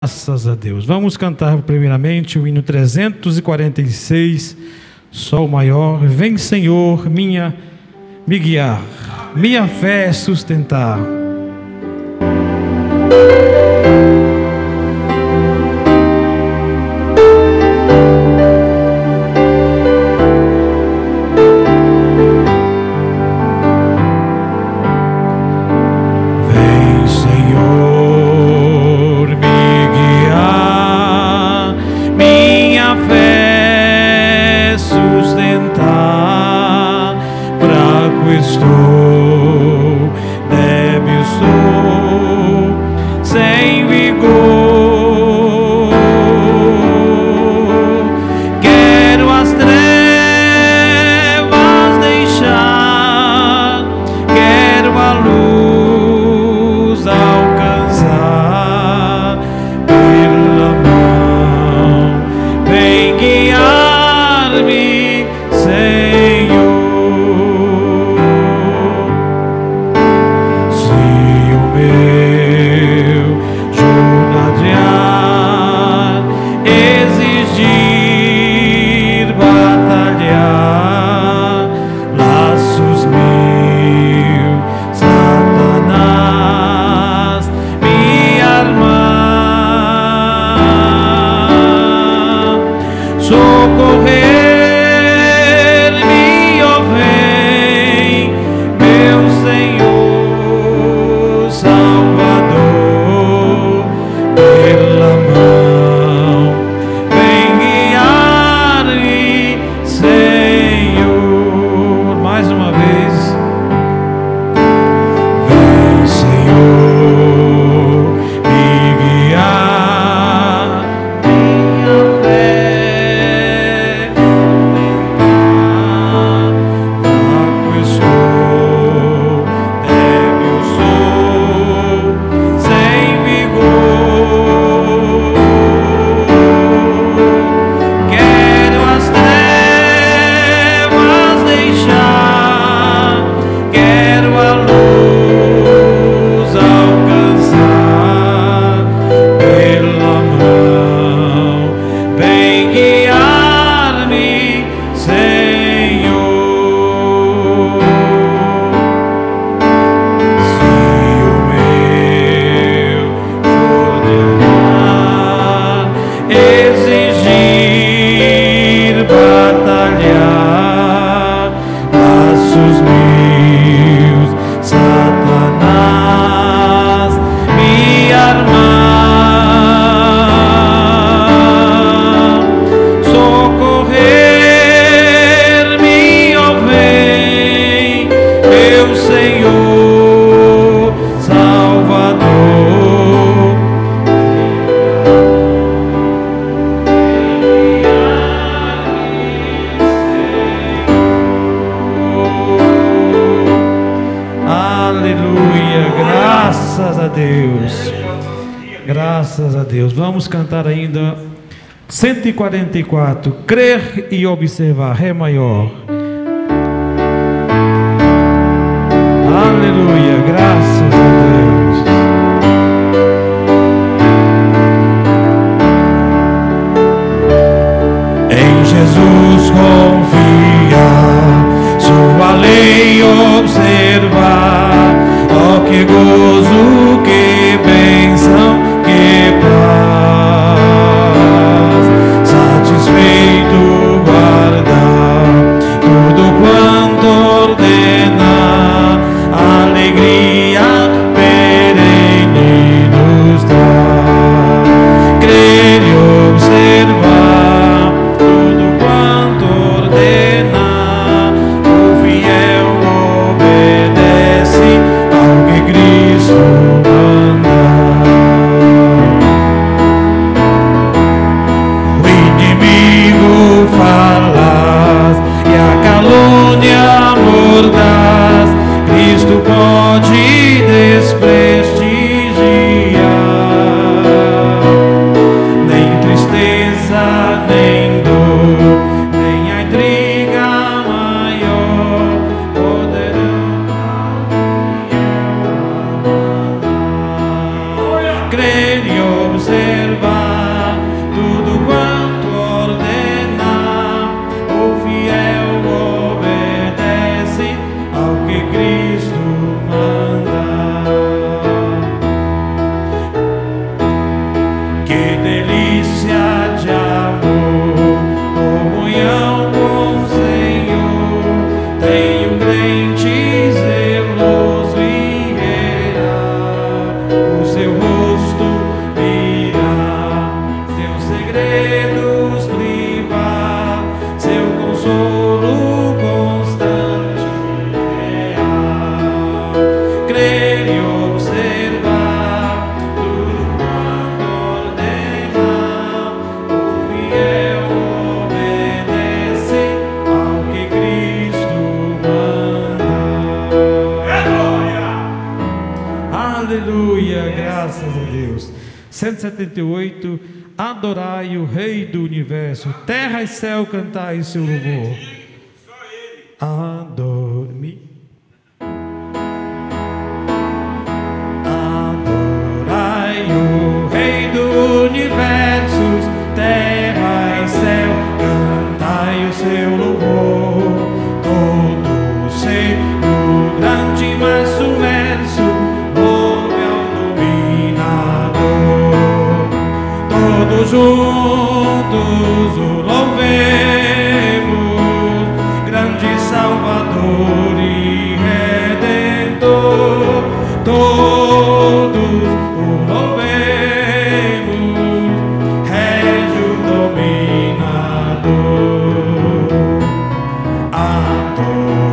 Graças a Deus. Vamos cantar primeiramente o hino 346, Sol maior. Vem, Senhor, me guiar, minha fé sustentar. Vamos cantar ainda 144, crer e observar, Ré maior. Aleluia, graças a Deus. Em Jesus confiar, sua lei observar, oh que gozo, que bênção, que paz, satisfeito guardar tudo quanto ordena, alegria perene nos dá. Crer e observar tudo quanto ordena, o fiel obedece ao que Cristo manda. Falas e a calúnia mordaz, Cristo pode desprestigiar. Nem tristeza Que delícia de amor, comunhão com o Senhor. Tem um crente zeloso e verá o seu rosto mirar, seus segredos privar, seu consolo constante real. Crer e observar tudo quanto ordenar, o fiel obedece ao que Cristo manda. Aleluia, graças a Deus. 178, adorai o Rei do Universo, terra e céu cantai seu louvor. Adore-me. Adorai o Rei do Universo, terra e céu, cantai o seu louvor. Todo ser no grande mar submerso, louve ao dominador. Todos juntos o louvemos, grande Salvador e Redentor. Todos o louvemos, Régio dominador.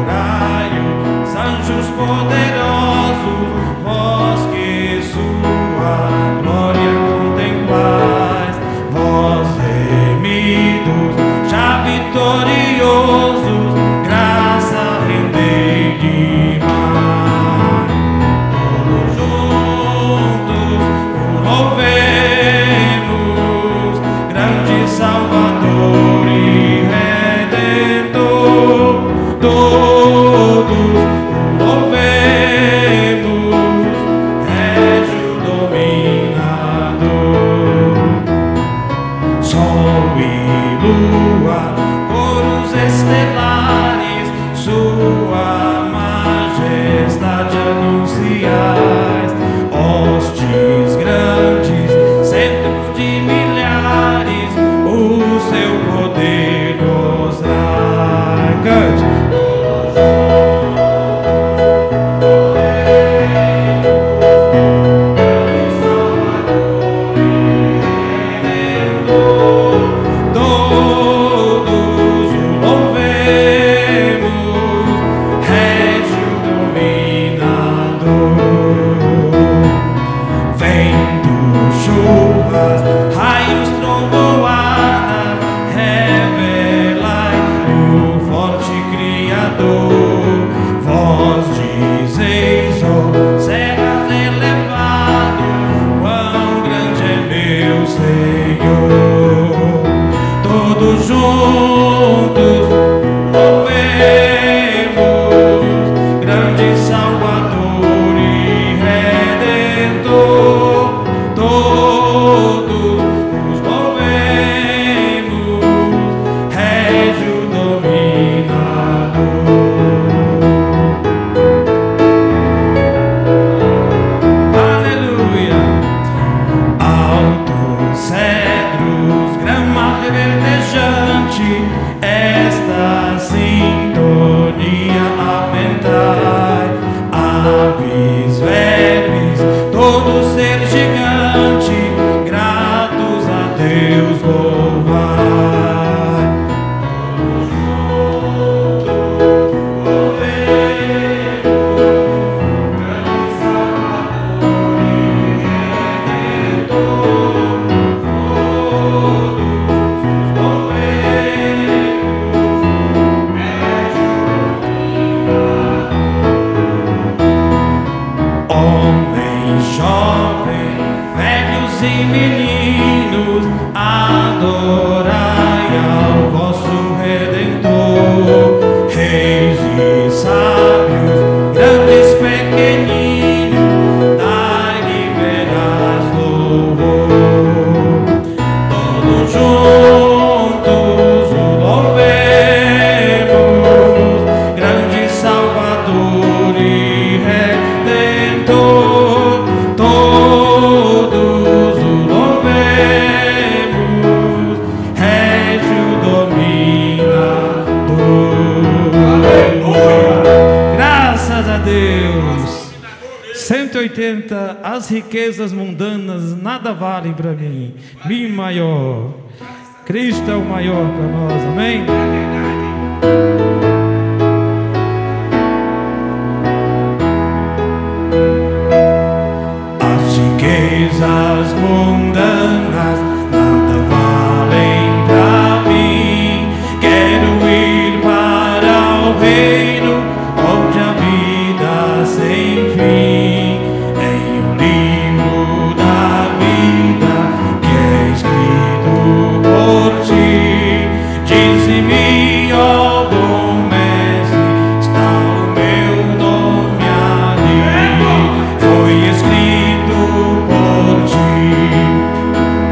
Adorai-os, anjos poderosos, vós que sua glória contemplais, vós remidos, já vitoriosos, graça rendei demais. Todos juntos o louvemos, grande Salvador e Redentor. Todos o louvemos, Régio dominador. Sol e lua, coros estelares, sua majestade anunciais. Hostes grandes, centros de milhares, o seu poder mostrai. Cante. Todos o louvemos, Régio dominador. Vento, chuvas, raios, trovoadas, revelai o forte Criador. Vós dizeis, ó serras elevados, quão grande é meu Senhor. Todos juntos louvemos, grande Salvador e Redentor. Todos os louvemos, Régio dominador. Aleluia. Altos cedros, grama reverdejante, esta sintonia aumentai. Aves, vermes, todo ser gigante, gratos a Deus louvai. Todos juntos louvemos, grande Salvador e Redentor. Todos os louvemos, riquezas mundanas nada valem para mim. Bem maior. Cristo é o maior para nós, amém? As riquezas mundanas nada valem para mim. Quero ir para o reino onde a vida sem fim. Em um livro da vida que é escrito por ti, disse-me, ó bom mestre, está o meu nome ali. Foi escrito por ti,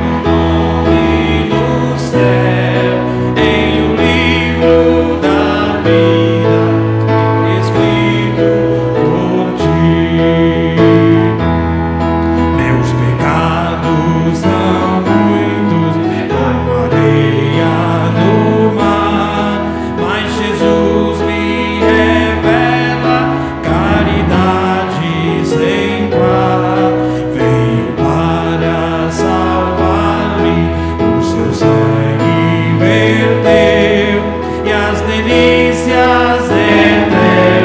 o nome no céu, em um livro da vida escrito por ti. Meus pecados são muitos, como areia no mar, mas Jesus me revela caridade sem par. Veio para salvar-me, o seu sangue verteu, e as delícias eternas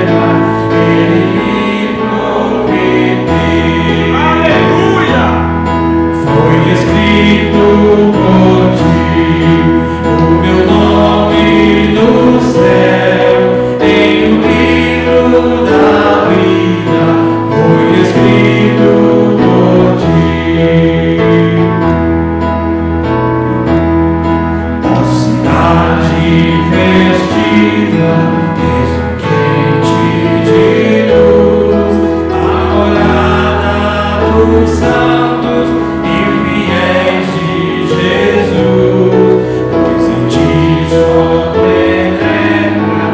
ele me prometeu. Aleluia! Foi escrito por ti, o meu nome no céu, em um livro da vida, foi escrito por ti. Ó cidade festiva, resplandecente de luz, a morada dos santos e fiéis de Jesus, pois em ti só penetra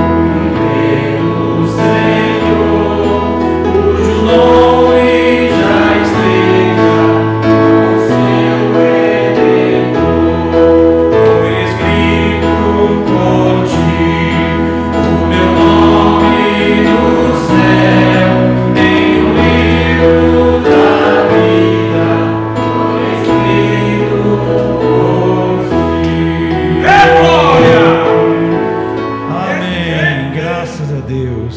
o inteiro Senhor, cujo nome já esteja com seu Redentor. Foi escrito por ti, o meu nome no céu, em um livro da vida, foi escrito por ti. Glória! Amém. Graças a Deus.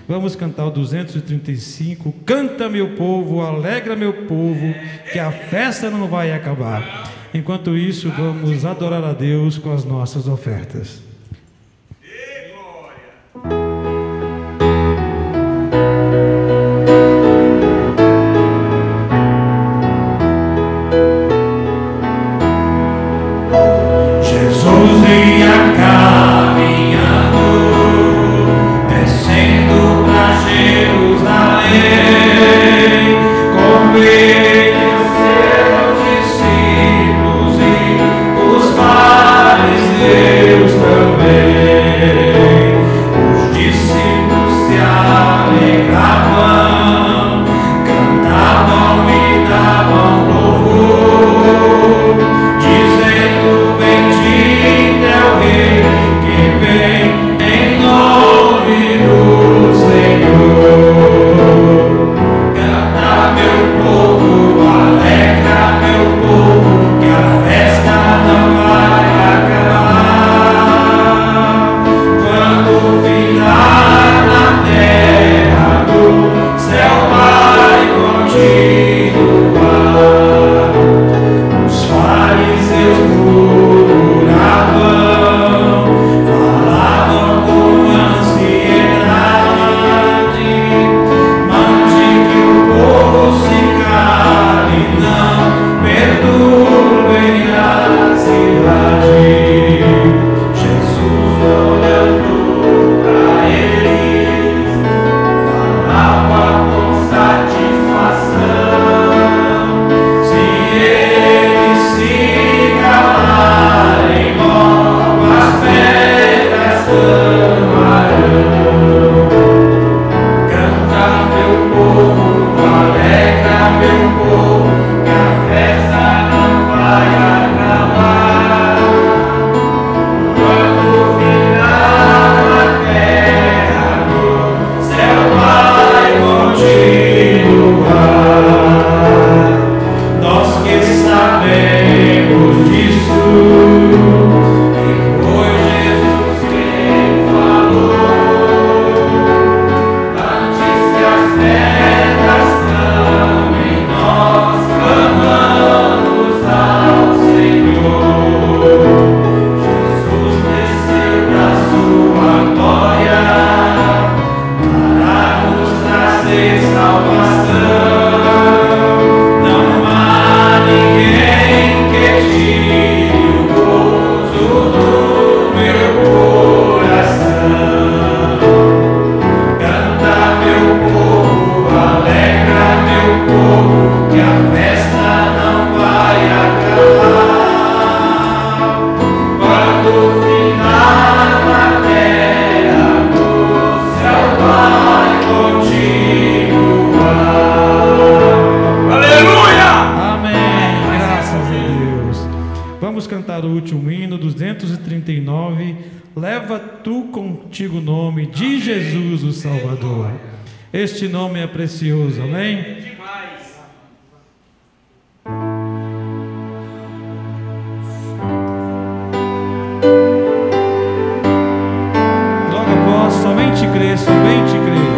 Vamos cantar o 235. Canta, meu povo, alegra, meu povo, que a festa não vai acabar. Enquanto isso, vamos adorar a Deus com as nossas ofertas. Jesus vinha caminhando, descendo pra Jerusalém, com ele os seus discípulos e os fariseus também. Leva tu contigo o nome de Jesus, o Salvador. Este nome é precioso, amém? Logo após, somente crer, somente crer.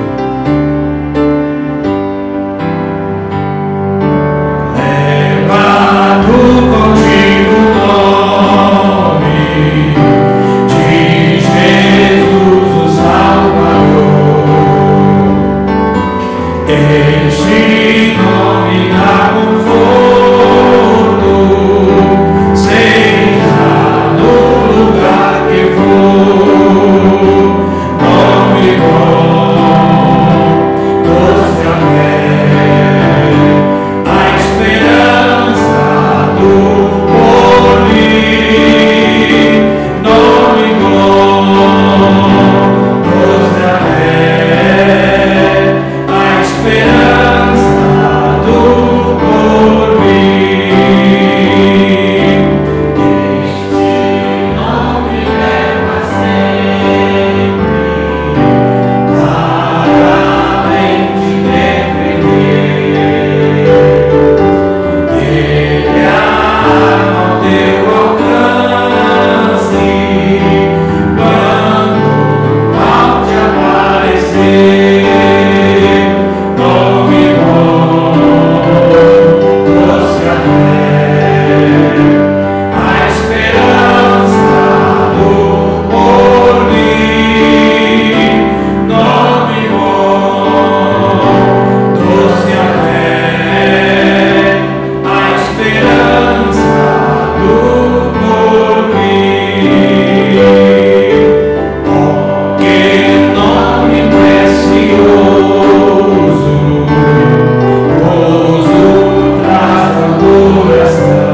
Este nome dá conforto, seja no lugar que for. Nome bom, doce a fé, a esperança do porvir. Nome bom, doce a fé, a esperança do porvir. Este nome leva sempre para a mente defender. Ele arma ao teu alcance quando o mal te aparecer. Nome bom, doce a fé, a esperança do porvir. Nome bom, doce a fé, a esperança do porvir. Oh, que nome precioso, gozo traz adoração,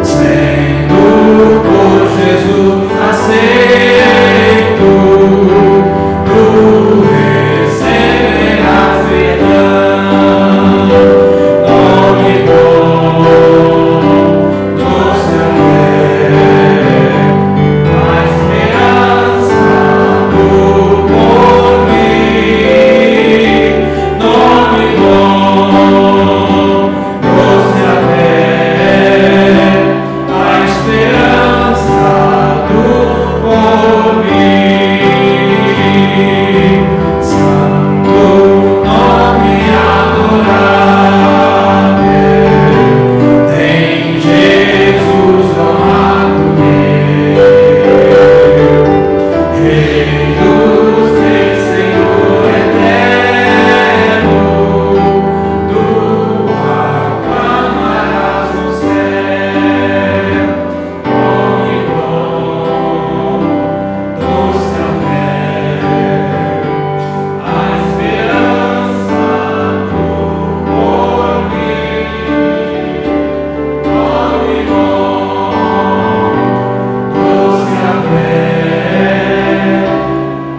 sendo por Jesus aceito, tu receberás perdão. Nome bom, doce a fé, a esperança do porvir. Nome bom, doce a fé, a esperança do porvir. Santo nome adorável, tem Jesus amado meu, Rei dos reis, Senhor eterno, tu aclamarás no céu. Nome bom, doce a fé, a esperança do porvir. Nome bom, doce a fé,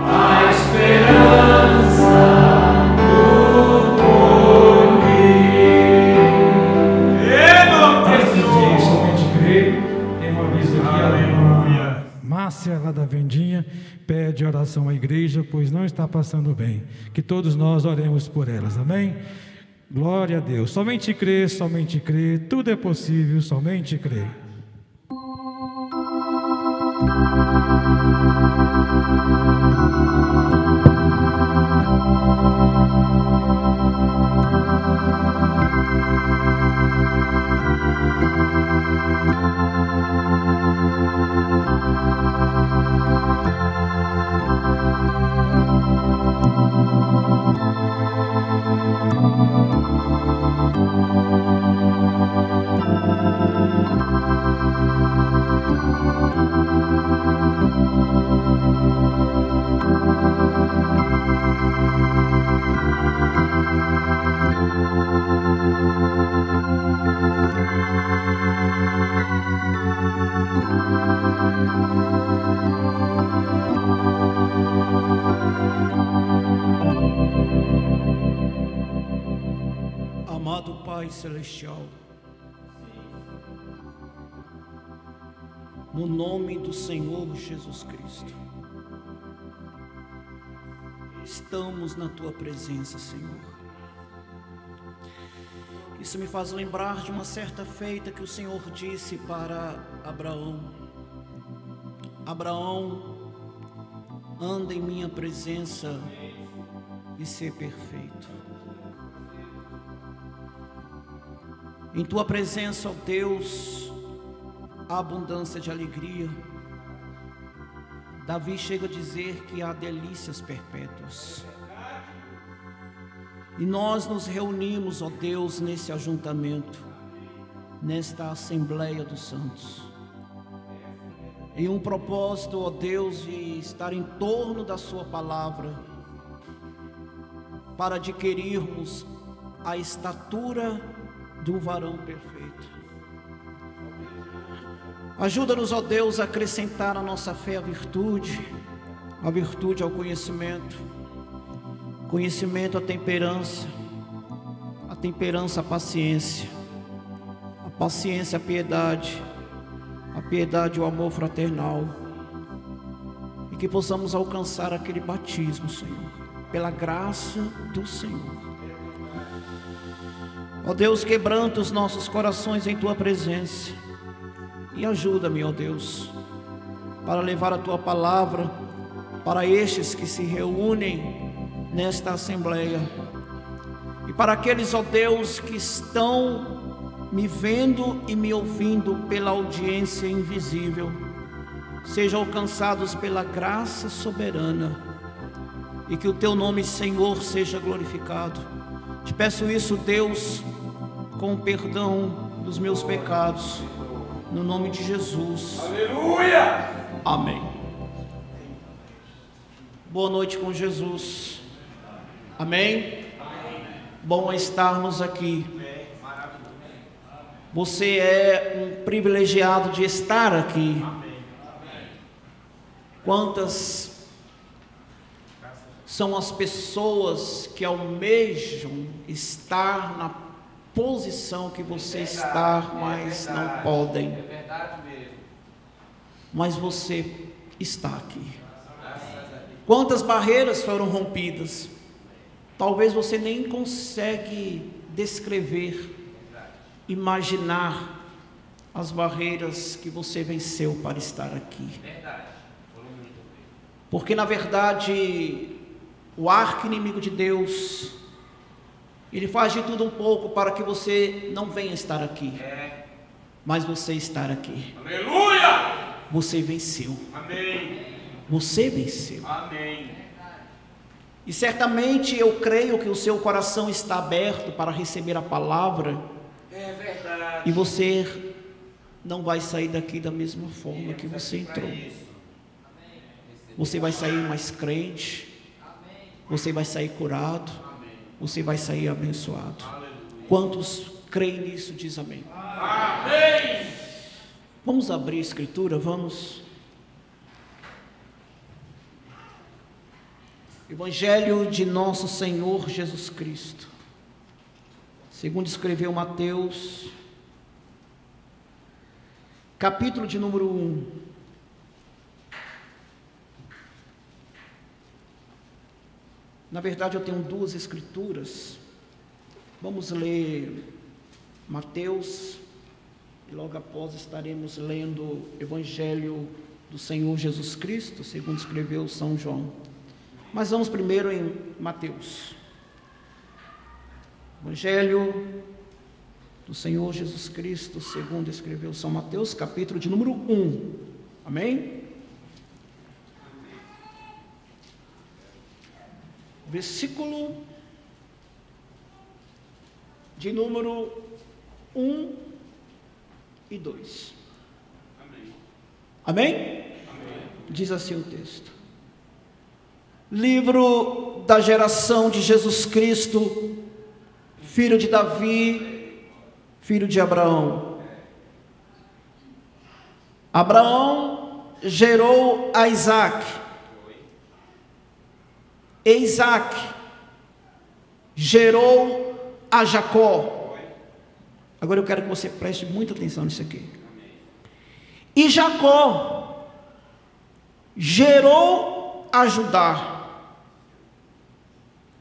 a esperança do porvir. Antes de somente crer, tem um aviso aqui. A Márcia, lá da Vendinha, pede oração à igreja, pois não está passando bem. Que todos nós oremos por elas, amém? Glória a Deus. Somente crer, tudo é possível, somente crer. Celestial, no nome do Senhor Jesus Cristo, estamos na Tua presença, Senhor. Isso me faz lembrar de uma certa feita que o Senhor disse para Abraão: Abraão, anda em minha presença e ser perfeito. Em Tua presença, ó Deus, há abundância de alegria. Davi chega a dizer que há delícias perpétuas. E nós nos reunimos, ó Deus, nesse ajuntamento, nesta Assembleia dos Santos, em um propósito, ó Deus, de estar em torno da Sua palavra, para adquirirmos a estatura do varão perfeito. Ajuda-nos, ó Deus, a acrescentar à nossa fé a virtude ao conhecimento, conhecimento à temperança a paciência, a paciência a piedade o amor fraternal, e que possamos alcançar aquele batismo, Senhor, pela graça do Senhor. Ó Deus, quebranta os nossos corações em Tua presença e ajuda-me, ó Deus, para levar a Tua palavra para estes que se reúnem nesta assembleia, e para aqueles, ó Deus, que estão me vendo e me ouvindo pela audiência invisível, sejam alcançados pela graça soberana, e que o Teu nome, Senhor, seja glorificado. Te peço isso, Deus, com perdão dos meus pecados, no nome de Jesus. Aleluia! Amém. Boa noite com Jesus. Amém? Bom estarmos aqui. Você é um privilegiado de estar aqui. Quantas são as pessoas que almejam estar na posição que você está, mas não podem. É verdade mesmo. Mas você está aqui. Quantas barreiras foram rompidas? Talvez você nem consegue descrever, imaginar as barreiras que você venceu para estar aqui. Porque na verdade o arqui-inimigo de Deus, ele faz de tudo um pouco para que você não venha estar aqui, mas você estar aqui. Aleluia! Você venceu. Amém. Você venceu. Amém. E certamente eu creio que o seu coração está aberto para receber a palavra. É verdade. E você não vai sair daqui da mesma forma que você entrou. Você vai sair mais crente. Você vai sair curado. Você vai sair abençoado. Quantos creem nisso, diz amém. Amém. Vamos abrir a escritura, vamos. Evangelho de nosso Senhor Jesus Cristo, segundo escreveu Mateus, capítulo de número 1. Na verdade eu tenho duas escrituras. Vamos ler Mateus e logo após estaremos lendo o Evangelho do Senhor Jesus Cristo, segundo escreveu São João. Mas vamos primeiro em Mateus. Evangelho do Senhor Jesus Cristo, segundo escreveu São Mateus, capítulo de número 1. Amém? Versículo de número 1 e 2. Amém? Amém? Diz assim o texto. Livro da geração de Jesus Cristo, filho de Davi, filho de Abraão. Abraão gerou a Isaque, e Isaque gerou a Jacó, Agora eu quero que você preste muita atenção nisso aqui. E Jacó gerou a Judá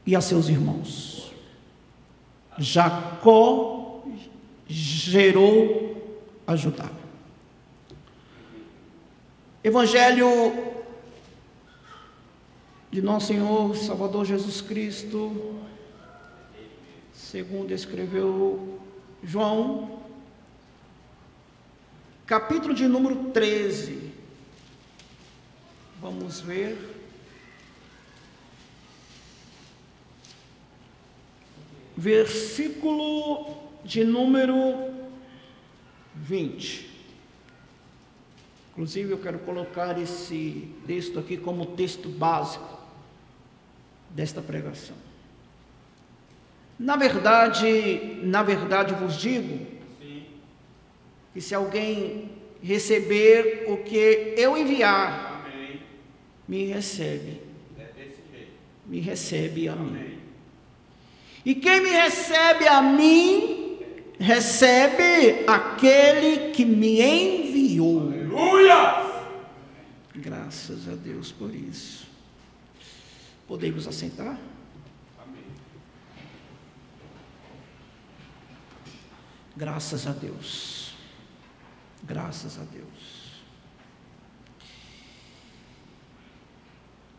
e a seus irmãos. Jacó gerou a Judá. Evangelho de nosso Senhor Salvador Jesus Cristo, segundo escreveu João, capítulo de número 13. Vamos ver. Versículo de número 20. Inclusive eu quero colocar esse texto aqui como texto básico desta pregação. Na verdade vos digo que se alguém receber o que eu enviar, me recebe. Me recebe a mim. E quem me recebe a mim, recebe aquele que me enviou. Aleluia! Graças a Deus por isso. Podemos assentar? Amém. Graças a Deus. Graças a Deus.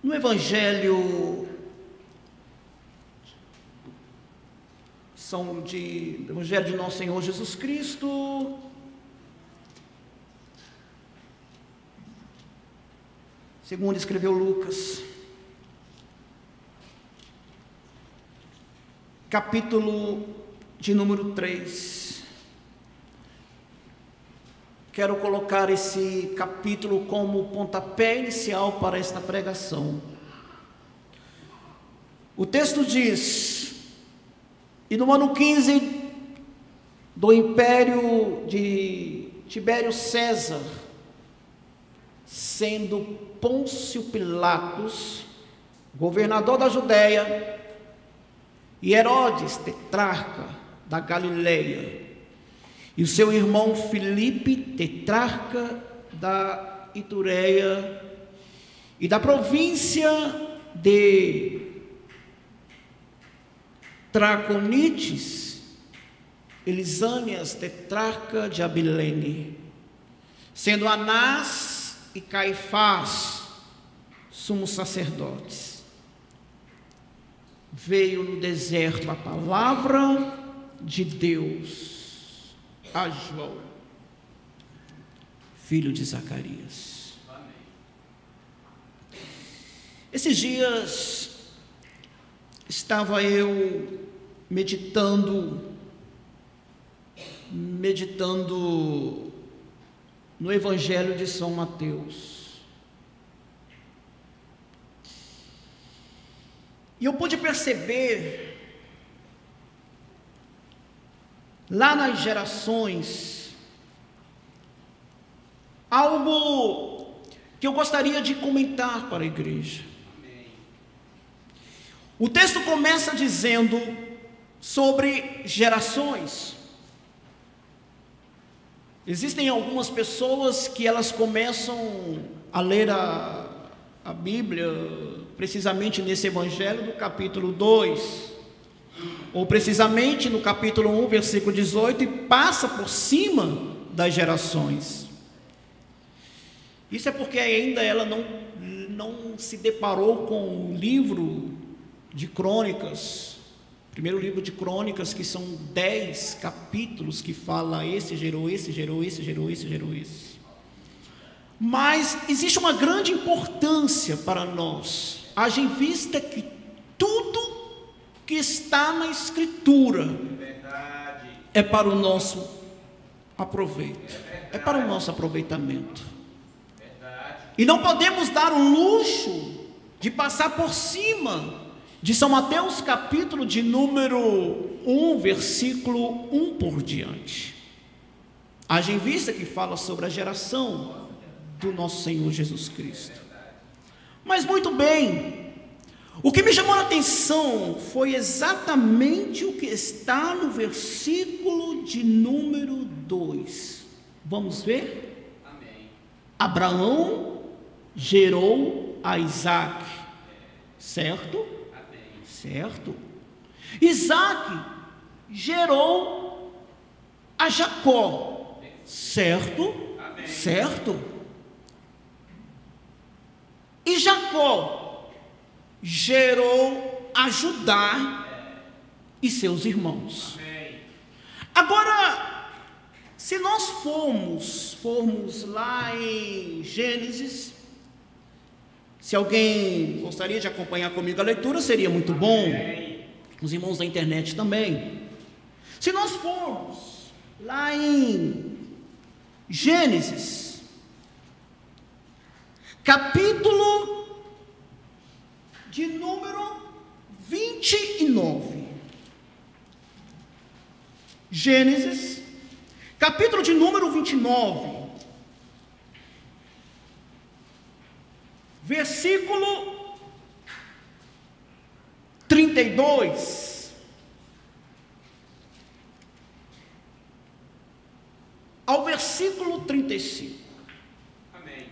No Evangelho Evangelho de nosso Senhor Jesus Cristo, segundo escreveu Lucas, capítulo de número 3. Quero colocar esse capítulo como pontapé inicial para esta pregação. O texto diz: e no ano 15 do império de Tibério César, sendo Pôncio Pilatos governador da Judéia, e Herodes tetrarca da Galileia, e o seu irmão Filipe tetrarca da Itureia e da província de Traconites, Elisânias tetrarca de Abilene, sendo Anás e Caifás sumos sacerdotes, veio no deserto a palavra de Deus a João, filho de Zacarias. Esses dias estava eu meditando no Evangelho de São Mateus, e eu pude perceber lá nas gerações algo que eu gostaria de comentar para a igreja. O texto começa dizendo sobre gerações. Existem algumas pessoas que elas começam a ler a Bíblia, precisamente nesse Evangelho do capítulo 2, ou precisamente no capítulo 1, versículo 18, e passa por cima das gerações. Isso é porque ainda ela não se deparou com o livro de Crônicas, primeiro livro de Crônicas, que são 10 capítulos que fala esse gerou esse, gerou esse, gerou esse, gerou esse. Mas existe uma grande importância para nós, haja em vista que tudo que está na Escritura é para o nosso aproveito, é para o nosso aproveitamento. E não podemos dar o luxo de passar por cima de São Mateus, capítulo de número 1, versículo 1 por diante. Haja em vista que fala sobre a geração do nosso Senhor Jesus Cristo. Mas muito bem, O que me chamou a atenção foi exatamente o que está no versículo de número 2. Vamos ver? Amém. Abraão gerou a Isaac, certo? Amém. Certo. Isaac gerou a Jacó, certo? Amém. Certo. E Jacó gerou a Judá e seus irmãos. Amém. Agora, se nós formos lá em Gênesis, se alguém gostaria de acompanhar comigo a leitura, seria muito bom. Os irmãos da internet também. Se nós formos lá em Gênesis, capítulo de número 29. Gênesis, capítulo de número 29, versículo 32 ao versículo 35. Amém.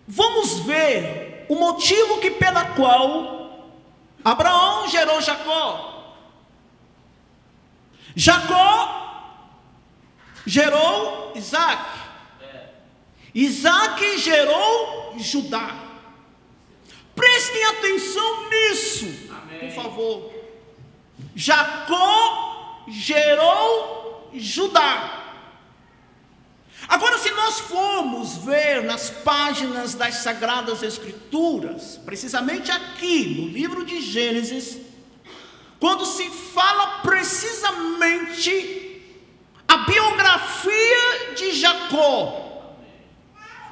Vamos ver o motivo pela qual Abraão gerou Jacó. Jacó gerou Isaac. Isaac gerou Judá. Prestem atenção nisso, por favor. Jacó gerou Judá. Agora, se nós formos ver nas páginas das Sagradas Escrituras, precisamente aqui no livro de Gênesis, quando se fala precisamente a biografia de Jacó,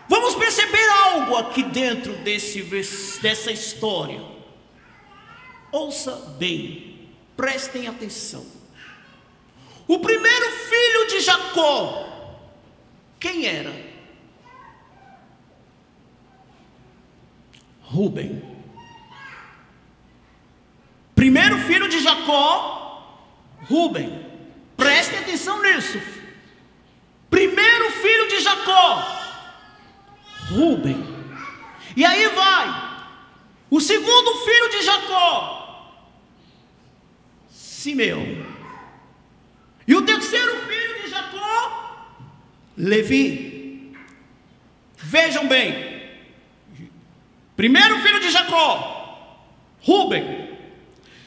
vamos perceber algo aqui dentro dessa história. Ouça bem, prestem atenção. O primeiro filho de Jacó, quem era? Rúben. Primeiro filho de Jacó, Rúben. Prestem atenção nisso. Primeiro filho de Jacó, Rúben. E aí vai. O segundo filho de Jacó, Simeão. E o terceiro filho de Jacó, Levi. Vejam bem. Primeiro filho de Jacó, Rúben.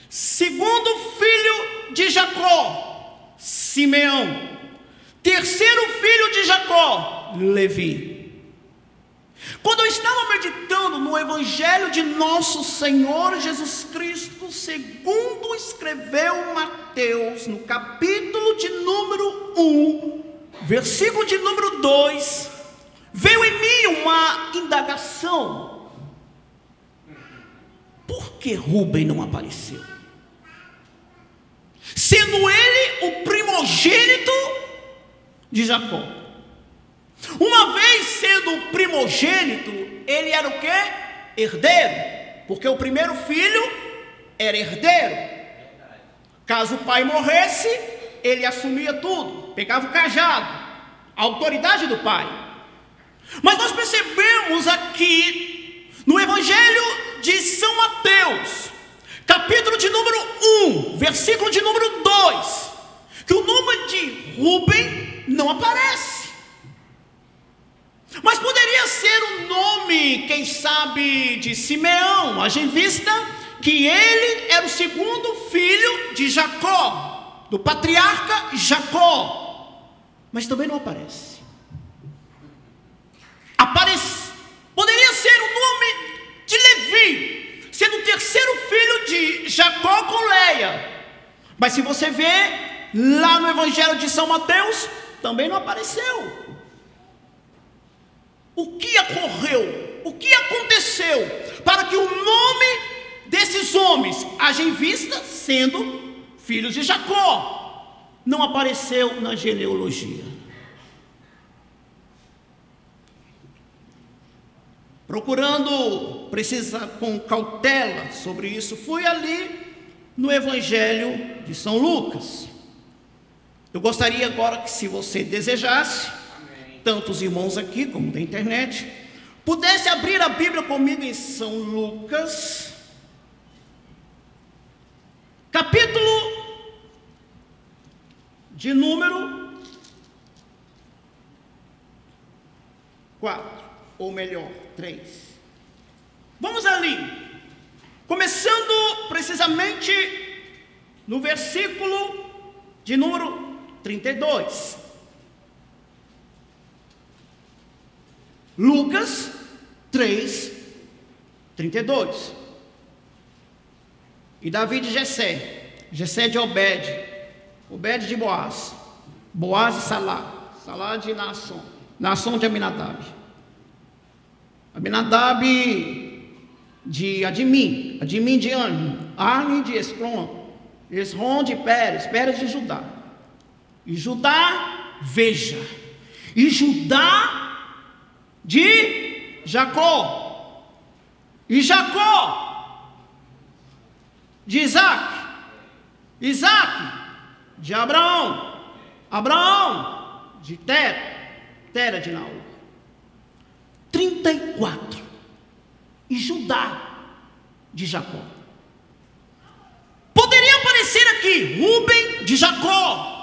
Segundo filho de Jacó, Simeão. Terceiro filho de Jacó, Levi. Quando eu estava meditando no Evangelho de nosso Senhor Jesus Cristo, segundo escreveu Mateus, no capítulo de número 1, versículo de número 2, veio em mim uma indagação: por que Rúben não apareceu? Sendo ele o primogênito de Jacó. Uma vez sendo o primogênito, ele era o quê? Herdeiro, porque o primeiro filho era herdeiro. Caso o pai morresse, ele assumia tudo, pegava o cajado, a autoridade do pai. Mas nós percebemos aqui no Evangelho de São Mateus, capítulo de número 1, versículo de número 2, que o nome de Rúben não aparece. Mas poderia ser o nome, quem sabe, de Simeão, haja em vista que ele era o segundo filho de Jacó, do patriarca Jacó. Mas também não aparece. Poderia ser o nome de Levi, sendo o terceiro filho de Jacó com Leia. Mas se você vê lá no Evangelho de São Mateus, também não apareceu. O que ocorreu? O que aconteceu para que o nome desses homens, haja em vista sendo filhos de Jacó, não apareceu na genealogia? procurando, precisa com cautela sobre isso, fui ali no Evangelho de São Lucas. Eu gostaria agora que, se você desejasse, tanto os irmãos aqui como da internet, pudesse abrir a Bíblia comigo em São Lucas, capítulo de número 4, ou melhor, 3. Vamos ali, começando precisamente no versículo de número 32. Lucas 3, 32. E Davi de Jessé, Jessé de Obed, Obed de Boaz, Boaz de Salá, Salá de Naasson, Naasson de Aminadab, Aminadab de Adimim, Adimim de Arni de Esrom, Esrom de Pérez, Pérez de Judá, e Judá, veja, e Judá de Jacó, e Jacó de Isaac, Isaac de Abraão, Abraão de Tera de Naor. 34. E Judá de Jacó. Poderia aparecer aqui Rúben de Jacó,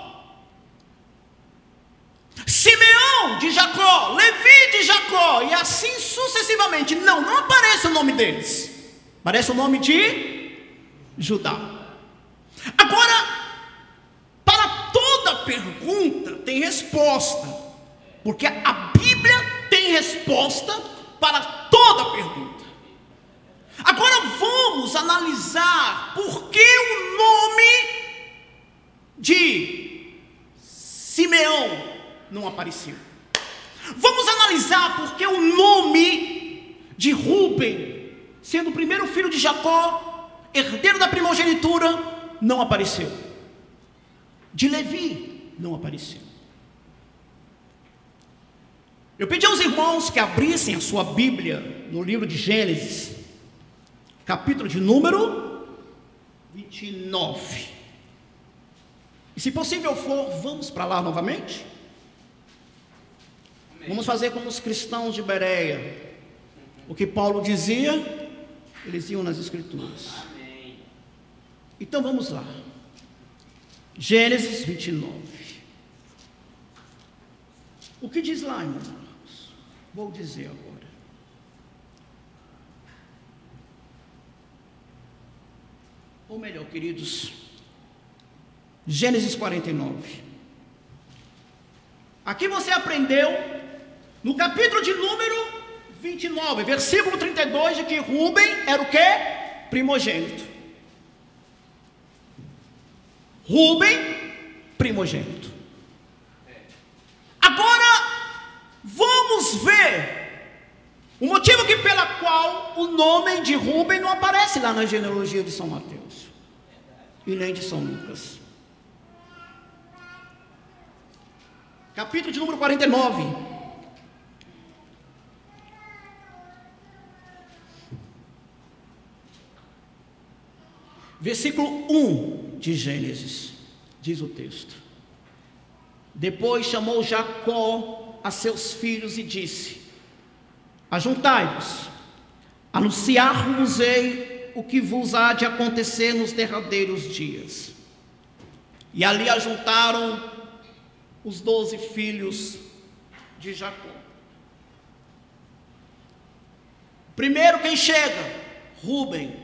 Simeão de Jacó, Levi de Jacó, e assim sucessivamente. Não aparece o nome deles, aparece o nome de Judá. Agora, para toda pergunta tem resposta, porque a Bíblia tem resposta para toda pergunta. Agora vamos analisar por que o nome de Simeão não apareceu. Vamos analisar por que o nome de Rúben, sendo o primeiro filho de Jacó, herdeiro da primogenitura, não apareceu. De Levi não apareceu. Eu pedi aos irmãos que abrissem a sua Bíblia no livro de Gênesis, capítulo de número 29. E se possível for, vamos para lá novamente. Vamos fazer como os cristãos de Bereia. O que Paulo dizia, eles iam nas Escrituras. Então vamos lá. Gênesis 29. O que diz lá, irmãos? Vou dizer agora. Ou melhor, queridos, Gênesis 49. Aqui você aprendeu, no capítulo de número 29, versículo 32, de que Rúben era o quê? Primogênito. Rúben, primogênito. Agora, vamos ver o motivo pela qual o nome de Rúben não aparece lá na genealogia de São Mateus e nem de São Lucas. Capítulo de número 49. Versículo 1 de Gênesis, diz o texto: Depois chamou Jacó a seus filhos e disse: Ajuntai-vos, anunciar-vos-ei o que vos há de acontecer nos derradeiros dias. E ali ajuntaram os 12 filhos de Jacó. Primeiro quem chega? Rúben.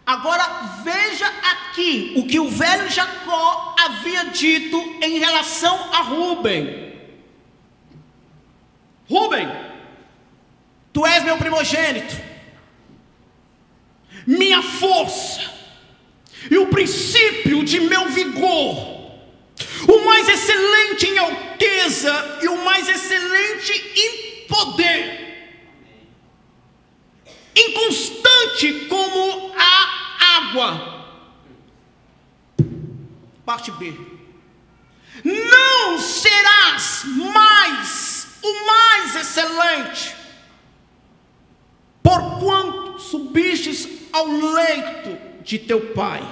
Agora veja aqui o que o velho Jacó havia dito em relação a Rúben. Rúben, tu és meu primogênito, minha força e o princípio de meu vigor, o mais excelente em alteza e o mais excelente em poder, inconstante como a água. Parte B. Não serás mais o mais excelente, ao leito de teu pai,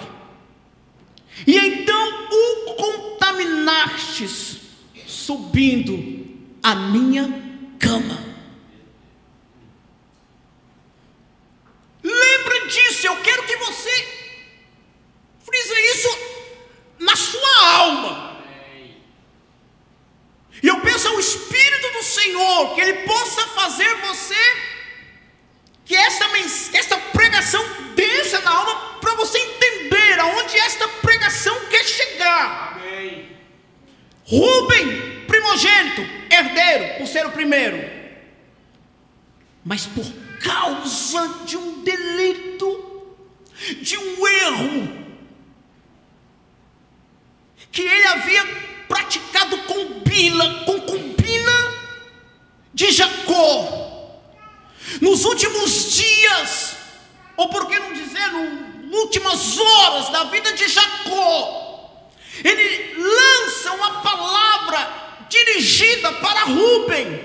e então o contaminastes, subindo à minha cama. Lembra disso, eu quero que você frisa isso na sua alma. E eu peço ao Espírito do Senhor que Ele possa fazer você, que esta pregação desça na alma, para você entender aonde esta pregação quer chegar. Amém. Rubem, primogênito, herdeiro, por ser o primeiro, mas por causa de um delito, de um erro que ele havia praticado com Bila, concubina de Jacó, nos últimos dias, ou por que não dizer, nas últimas horas da vida de Jacó, ele lança uma palavra dirigida para Rubem.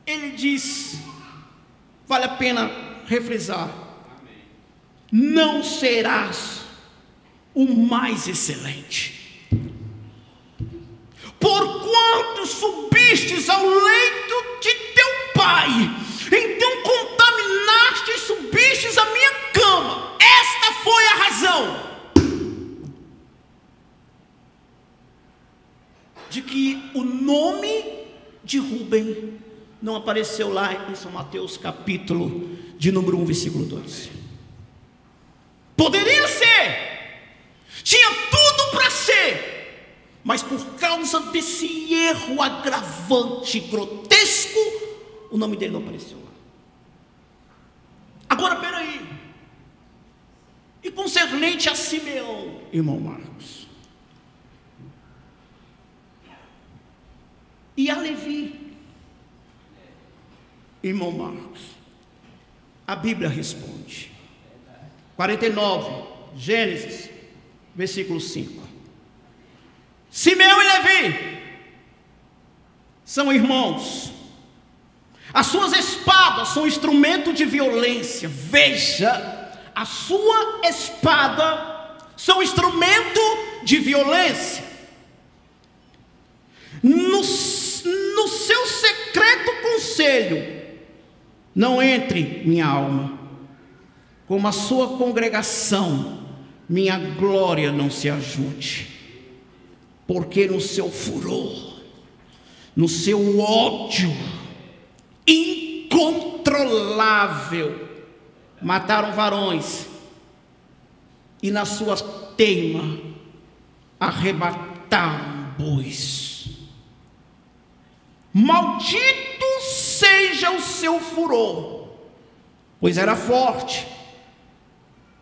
Ele diz, vale a pena refrisar: não serás o mais excelente, porquanto subistes ao leito de teu pai, então contaminaste e subistes a minha cama. Esta foi a razão de que o nome de Rubem não apareceu lá em São Mateus capítulo de número 1, versículo 2. Poderia ser, tinha tudo para ser, mas por causa desse erro agravante, grotesco, o nome dele não apareceu lá. Agora, peraí, e concernente a Simeão, irmão Marcos, e a Levi, irmão Marcos, a Bíblia responde, 49, Gênesis, versículo 5. Simeão e Levi são irmãos, as suas espadas são instrumento de violência. Veja, a sua espada são instrumento de violência. No seu secreto conselho não entre minha alma, como a sua congregação minha glória não se ajunte, porque no seu furor, no seu ódio incontrolável, mataram varões, e na sua teima arrebataram bois. Maldito seja o seu furor, pois era forte,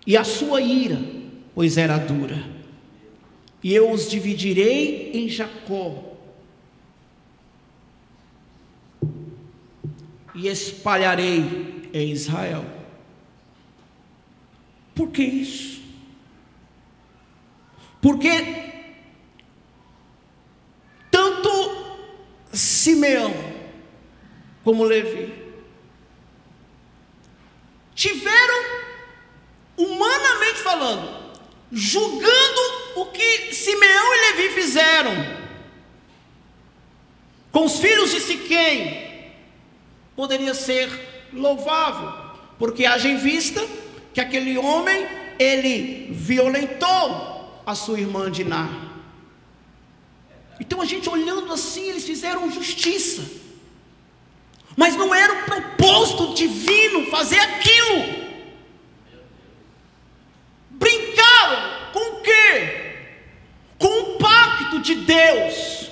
e a sua ira, pois era dura. E eu os dividirei em Jacó, e espalharei em Israel. Por que isso? Porque tanto Simeão como Levi tiveram, humanamente falando, julgando o que Simeão e Levi fizeram com os filhos de Siquém, poderia ser louvável, porque haja em vista que aquele homem, ele violentou a sua irmã Diná. Então a gente olhando assim, eles fizeram justiça, mas não era o propósito divino fazer aquilo. Brincaram com o quê? Com o pacto de Deus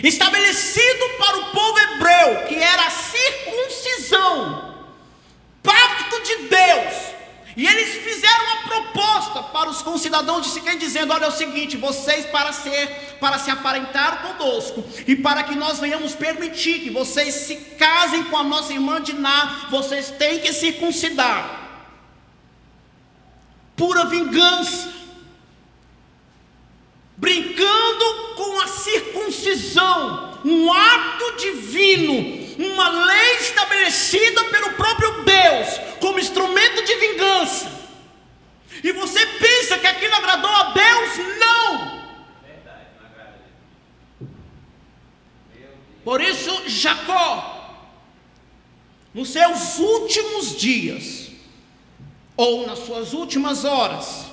estabelecido para o povo hebreu, que era a circuncisão, pacto de Deus. E eles fizeram uma proposta para os concidadãos de Siquém, dizendo: olha, é o seguinte, vocês para se aparentar conosco, e para que nós venhamos permitir que vocês se casem com a nossa irmã Diná, vocês têm que circuncidar. Pura vingança, brincando com a circuncisão, um ato divino, uma lei estabelecida pelo próprio Deus, como como instrumento de vingança, e você pensa que aquilo agradou a Deus, não. Por isso Jacó, nos seus últimos dias, ou nas suas últimas horas,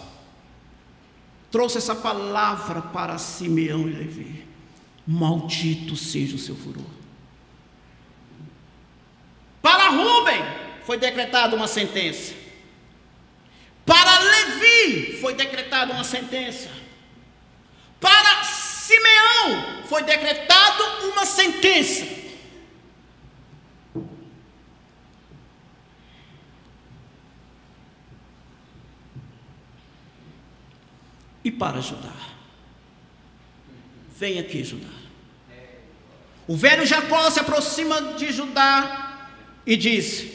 trouxe essa palavra para Simeão e Levi: maldito seja o seu furor. Para Rúben foi decretada uma sentença. Para Levi foi decretada uma sentença. Para Simeão foi decretada uma sentença. E para Judá, vem aqui, Judá. O velho Jacó se aproxima de Judá e diz: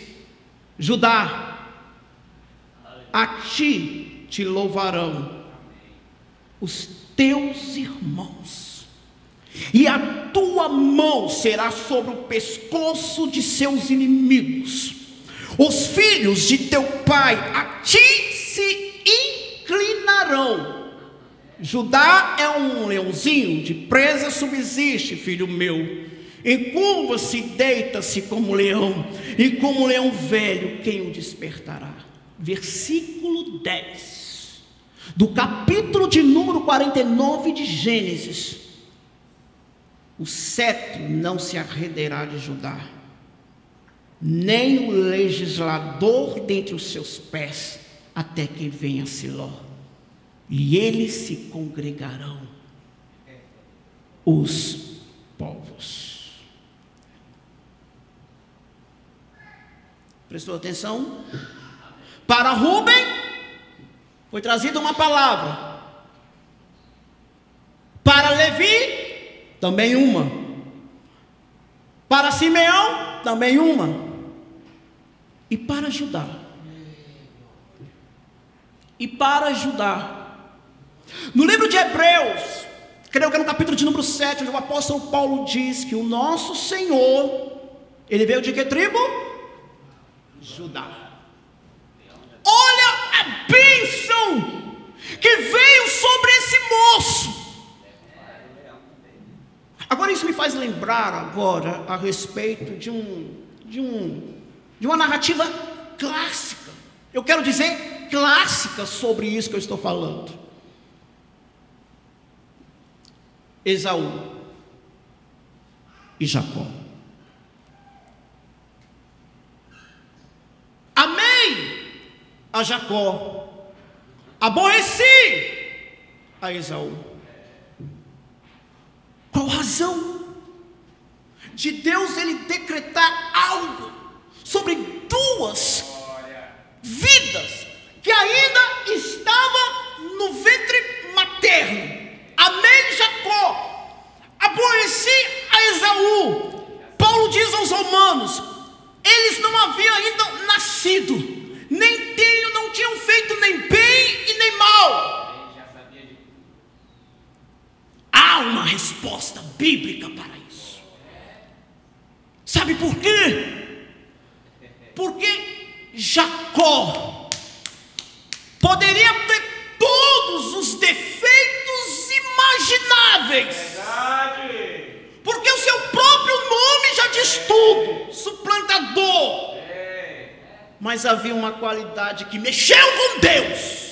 Judá, a ti te louvarão os teus irmãos, e a tua mão será sobre o pescoço de seus inimigos. Os filhos de teu pai a ti se inclinarão. Judá é um leãozinho, de presa subsiste, filho meu. Encurva-se, deita-se como leão, e como leão velho, quem o despertará? Versículo 10, do capítulo de número 49 de Gênesis. O cetro não se arredará de Judá, nem o legislador dentre os seus pés, até que venha Siló, e eles se congregarão, os povos. Prestou atenção? Para Rúben foi trazida uma palavra. Para Levi, também uma. Para Simeão, também uma. E para Judá. E para Judá. No livro de Hebreus, creio que é no capítulo de número 7, onde o apóstolo Paulo diz que o nosso Senhor, ele veio de que tribo? Judá. Olha a bênção que veio sobre esse moço. Agora isso me faz lembrar agora a respeito de uma narrativa clássica. Eu quero dizer clássica sobre isso que eu estou falando. Esaú e Jacó. Amei a Jacó, aborreci a Esaú. Qual razão de Deus ele decretar algo sobre duas vidas que ainda estavam no ventre materno? Amei Jacó, aborreci a Esaú. Paulo diz aos Romanos: eles não haviam ainda nascido, não tinham feito nem bem e nem mal. Há uma resposta bíblica para isso. Sabe por quê? Porque Jacó poderia ter todos os defeitos imagináveis. Porque o seu próprio nome já diz tudo: suplantador. Mas havia uma qualidade que mexeu com Deus.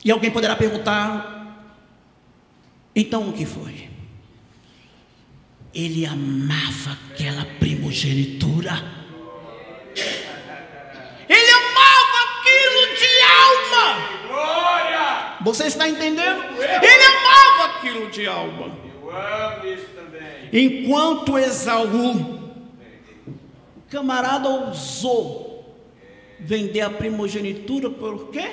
E alguém poderá perguntar: então o que foi? Ele amava aquela primogenitura. Ele amava aquilo de alma. Você está entendendo? Ele amava aquilo de alma. Eu amo isso também. Enquanto Esaú, o camarada ousou vender a primogenitura por quê?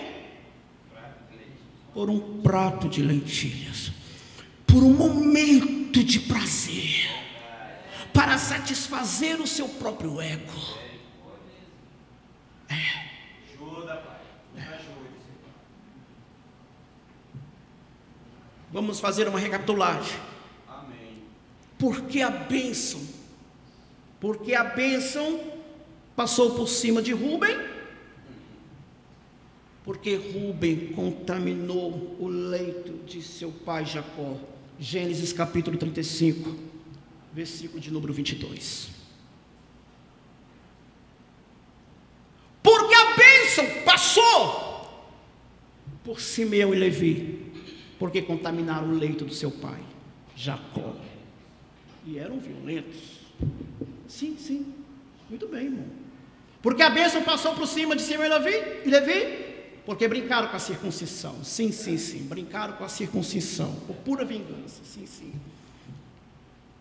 Por um prato de lentilhas, por um momento de prazer, para satisfazer o seu próprio ego. Ajuda, Pai. Ajude. Vamos fazer uma recapitulagem. Amém. Porque a bênção Porque a bênção passou por cima de Rúben, porque Rúben contaminou o leito de seu pai Jacó. Gênesis capítulo 35, versículo de número 22. Porque a bênção passou por Simeão e Levi, porque contaminaram o leito do seu pai Jacó, e eram violentos. Sim, muito bem, irmão. Porque a bênção passou por cima de Simeão e Levi, porque brincaram com a circuncisão. Sim, brincaram com a circuncisão, por pura vingança. Sim.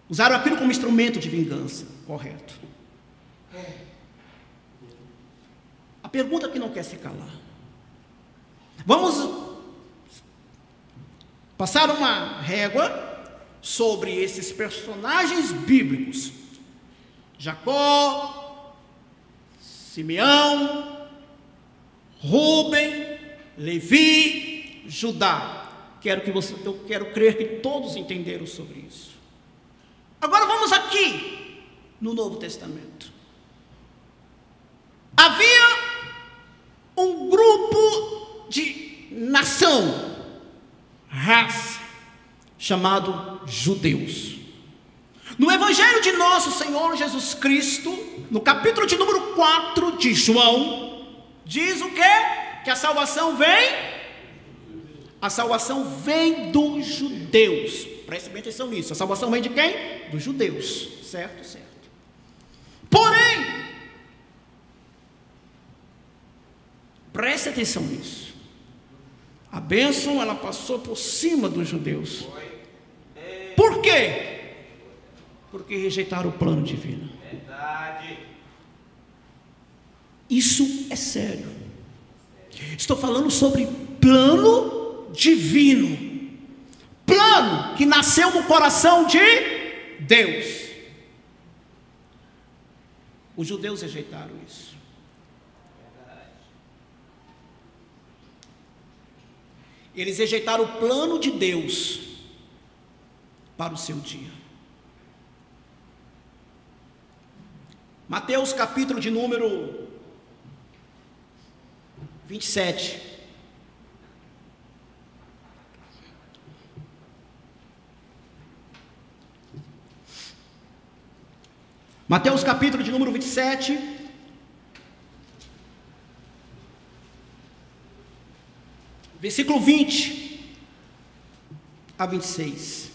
Usaram aquilo como instrumento de vingança, correto. A pergunta que não quer se calar. Vamos passar uma régua sobre esses personagens bíblicos: Jacó, Simeão, Rúben, Levi, Judá. Eu quero crer que todos entenderam sobre isso. Agora vamos aqui no Novo Testamento. Havia um grupo de nação, raça, chamado judeus. No Evangelho de nosso Senhor Jesus Cristo, no capítulo de número 4 de João, diz o quê? Que a salvação vem? A salvação vem dos judeus. Preste bem atenção nisso. A salvação vem de quem? Dos judeus. Certo. Porém, preste atenção nisso. A bênção, ela passou por cima dos judeus. Por quê? Porque rejeitaram o plano divino. Verdade. Isso é sério. Estou falando sobre plano divino. Plano que nasceu no coração de Deus. Os judeus rejeitaram isso. Eles rejeitaram o plano de Deus para o seu dia. Mateus capítulo de número 27. Mateus capítulo de número 27. Versículo 20 a 26.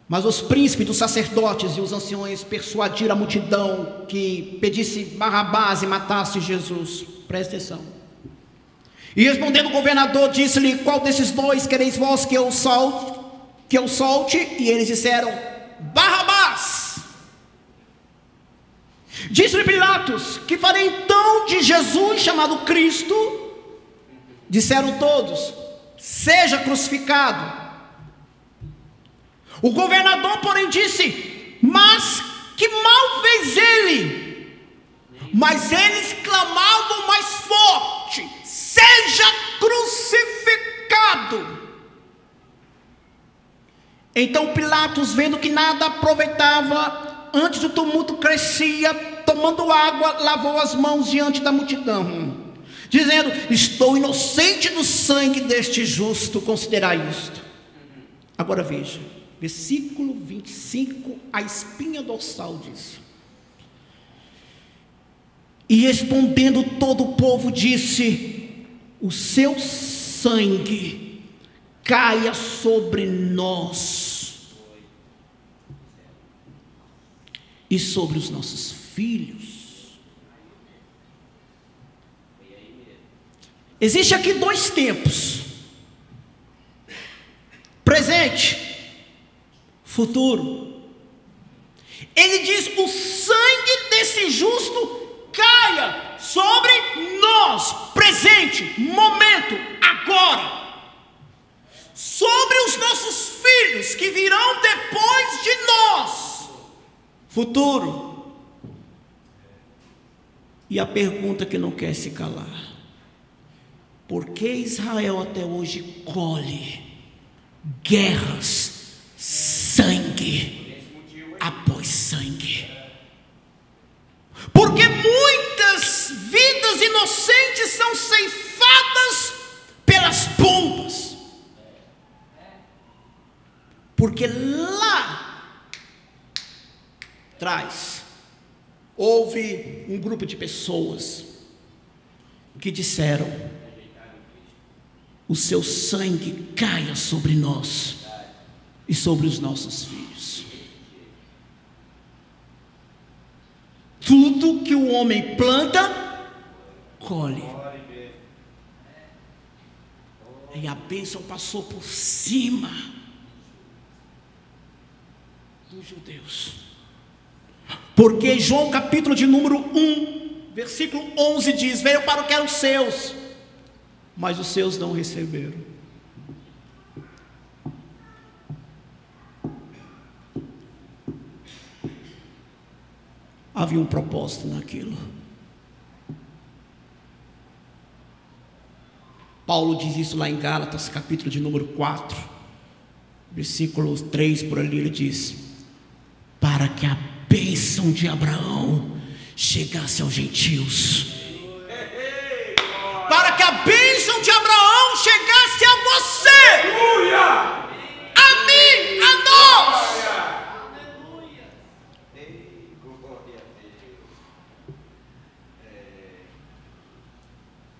Mas os príncipes dos sacerdotes e os anciões persuadiram a multidão que pedisse Barrabás e matasse Jesus. Presta atenção. E respondendo o governador, disse-lhe: qual desses dois quereis vós que eu solte? E eles disseram: Barrabás. Disse-lhe Pilatos: que farei então de Jesus chamado Cristo? Disseram todos: seja crucificado. O governador, porém, disse: mas que mal fez ele? Mas eles clamavam mais forte: seja crucificado. Então Pilatos, vendo que nada aproveitava, antes o tumulto crescia, tomando água, lavou as mãos diante da multidão, dizendo: estou inocente do sangue deste justo, considerai isto. Agora veja, versículo 25, a espinha dorsal disso. E respondendo todo o povo, disse: o seu sangue caia sobre nós e sobre os nossos filhos. Existe aqui dois tempos: presente, futuro. Ele diz: o sangue desse justo caia sobre nós, presente, momento, agora, sobre os nossos filhos que virão depois de nós, futuro. E a pergunta que não quer se calar: por que Israel até hoje colhe guerras, sangue após sangue. Porque muitas vidas inocentes são ceifadas pelas bombas. Porque lá atrás houve um grupo de pessoas que disseram: o seu sangue caia sobre nós e sobre os nossos filhos. Tudo que o homem planta, colhe. E a bênção passou por cima dos judeus. Porque João capítulo de número 1, versículo 11 diz: veio para o que eram os seus, mas os seus não receberam. Havia um propósito naquilo. Paulo diz isso lá em Gálatas, capítulo de número 4, versículo 3, por ali ele diz: para que a bênção de Abraão chegasse aos gentios. Para que a bênção de Abraão chegasse a você, a mim, a nós.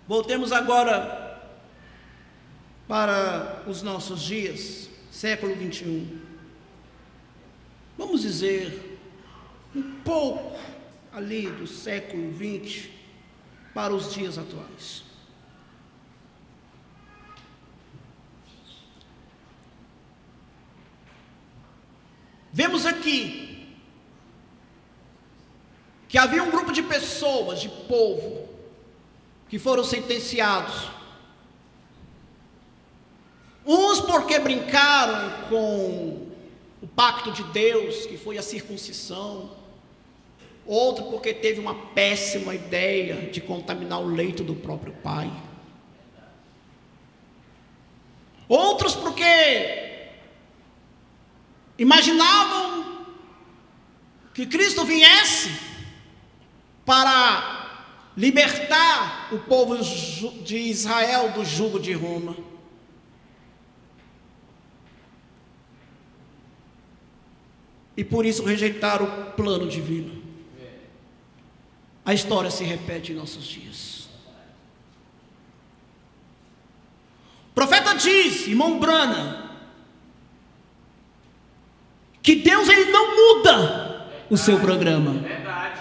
Voltemos agora para os nossos dias, século 21. Vamos dizer, um pouco ali do século 20 para os dias atuais. Vemos aqui que havia um grupo de pessoas, de povo, que foram sentenciados. Uns porque brincaram com o pacto de Deus, que foi a circuncisão. Outro porque teve uma péssima ideia de contaminar o leito do próprio pai. Outros porque imaginavam que Cristo viesse para libertar o povo de Israel do jugo de Roma. E por isso rejeitaram o plano divino. A história se repete em nossos dias. O profeta diz, irmão Branham, que Deus ele não muda o seu programa. Verdade.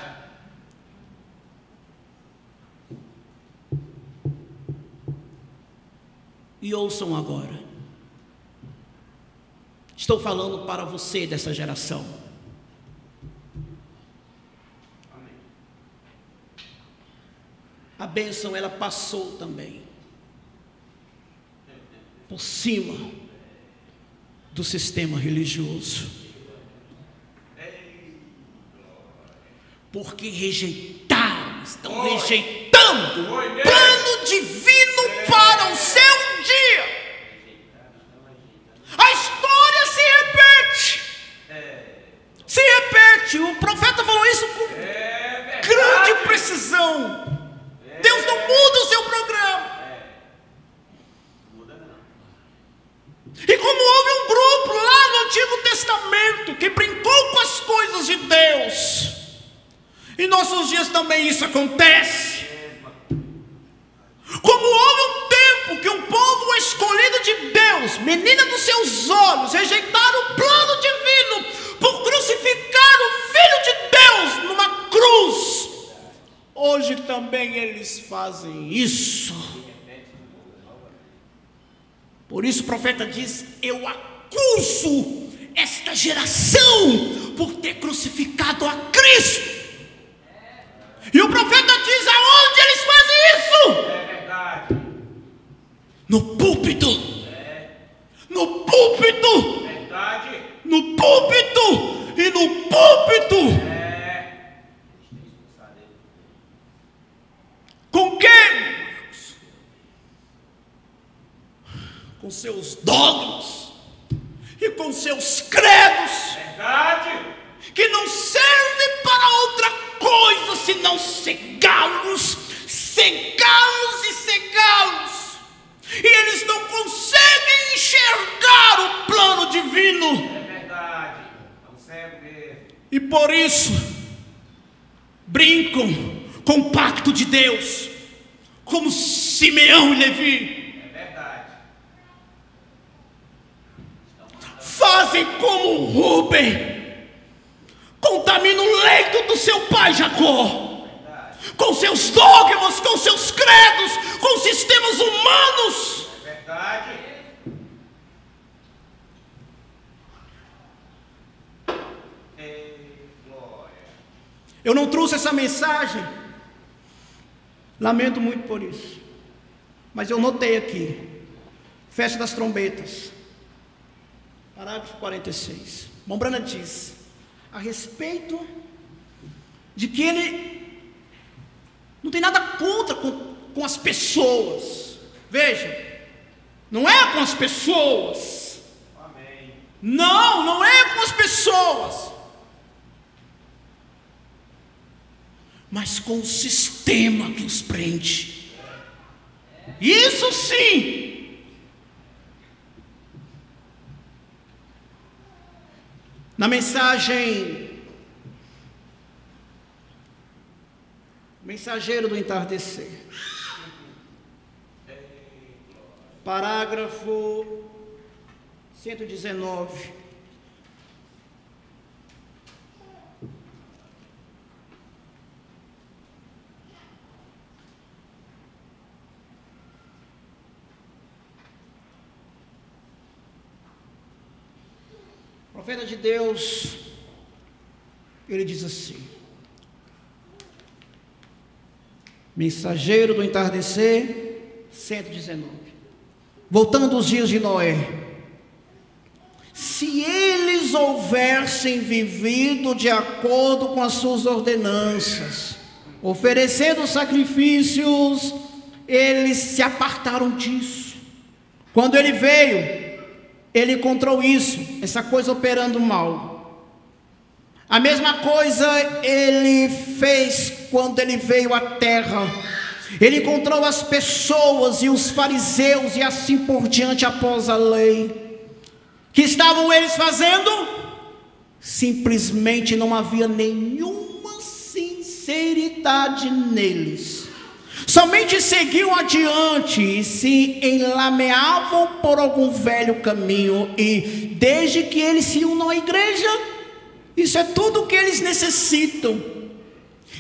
E ouçam agora. Estou falando para você dessa geração. A bênção ela passou também por cima do sistema religioso. Porque rejeitaram, estão rejeitando o plano divino para o seu dia. A história se repete. Se repete. O profeta falou isso com grande precisão. Deus não muda o seu programa. E como houve um grupo lá no Antigo Testamento que brincou com as coisas de Deus, em nossos dias também isso acontece. Como houve um tempo que um povo escolhido de Deus, menina dos seus olhos, rejeitaram o plano divino por crucificar o Filho de Deus numa cruz, hoje também eles fazem isso. Por isso o profeta diz: eu acuso esta geração por ter crucificado a Cristo. E o profeta diz: aonde eles fazem isso? É verdade. No púlpito. No púlpito. Verdade. No púlpito. E no púlpito. Com quem? Com seus dogmas, com seus credos, Verdade. que não serve para outra coisa senão cegá-los, cegá-los e cegá-los. E eles não conseguem enxergar o plano divino. É verdade. Não serve. E por isso brincam com o pacto de Deus, como Simeão e Levi. É verdade. Fazem como Rúben, contamina o leito do seu pai Jacó, com seus dogmas, com seus credos, com sistemas humanos. É verdade. Glória. Eu não trouxe essa mensagem, lamento muito por isso, mas eu notei aqui, festa das trombetas, parágrafo 46. Mombrana diz a respeito de que ele não tem nada contra com as pessoas. Veja, não é com as pessoas. Amém. Não é com as pessoas, mas com o sistema que os prende. Isso sim. Na mensagem Mensageiro do Entardecer, parágrafo 119. O profeta de Deus, ele diz assim: Mensageiro do Entardecer, 119. Voltando aos dias de Noé, se eles houvessem vivido de acordo com as suas ordenanças, oferecendo sacrifícios, eles se apartaram disso. Quando ele veio, ele encontrou isso, essa coisa operando mal. A mesma coisa ele fez quando ele veio à terra. Ele encontrou as pessoas e os fariseus e assim por diante após a lei. Que estavam eles fazendo? Simplesmente não havia nenhuma sinceridade neles. Somente seguiam adiante e se enlameavam por algum velho caminho. E desde que eles se unam à igreja, isso é tudo o que eles necessitam.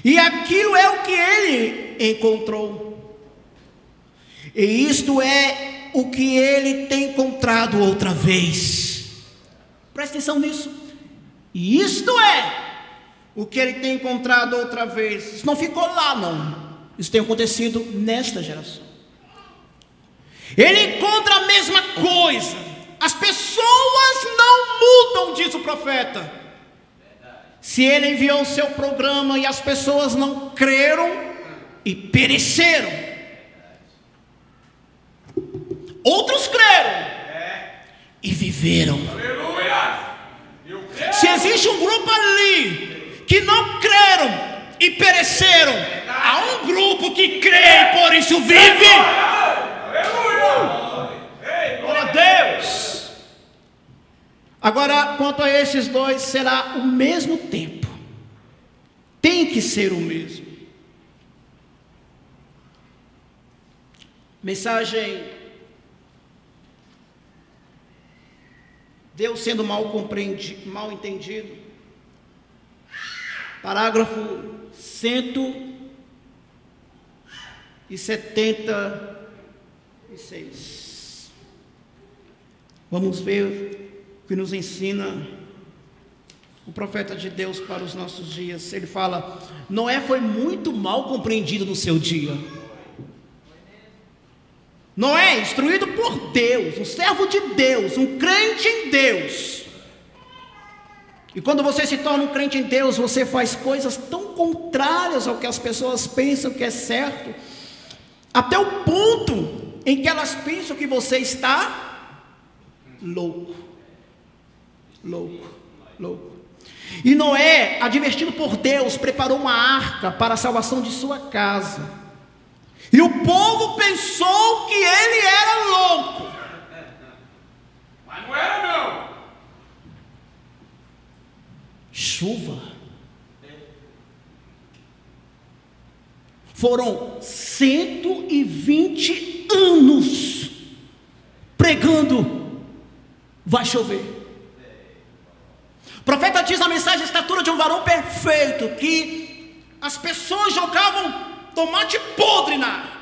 E aquilo é o que ele encontrou. E isto é o que ele tem encontrado outra vez. Presta atenção nisso. E isto é o que ele tem encontrado outra vez. Isso não ficou lá, não. Isso tem acontecido nesta geração. Ele encontra a mesma coisa. As pessoas não mudam, diz o profeta. Se ele enviou o seu programa e as pessoas não creram e pereceram. Outros creram e viveram. Se existe um grupo ali que não creram e pereceram, há um grupo que crê e por isso vive. Glória a Deus. Agora, quanto a esses dois, será o mesmo tempo. Tem que ser o mesmo. Mensagem: Deus sendo mal compreendido, mal entendido. Parágrafo 176. Vamos ver o que nos ensina o profeta de Deus para os nossos dias. Ele fala: Noé foi muito mal compreendido no seu dia. Noé, instruído por Deus, um servo de Deus, um crente em Deus. E quando você se torna um crente em Deus, você faz coisas tão contrárias ao que as pessoas pensam que é certo, até o ponto em que elas pensam que você está louco. louco, louco. E Noé, advertido por Deus, preparou uma arca para a salvação de sua casa. E o povo pensou que ele era louco. Mas não era não. Chuva. Foram 120 anos pregando, vai chover. O profeta diz na mensagem a estatura de um varão perfeito, que as pessoas jogavam tomate podre na arca.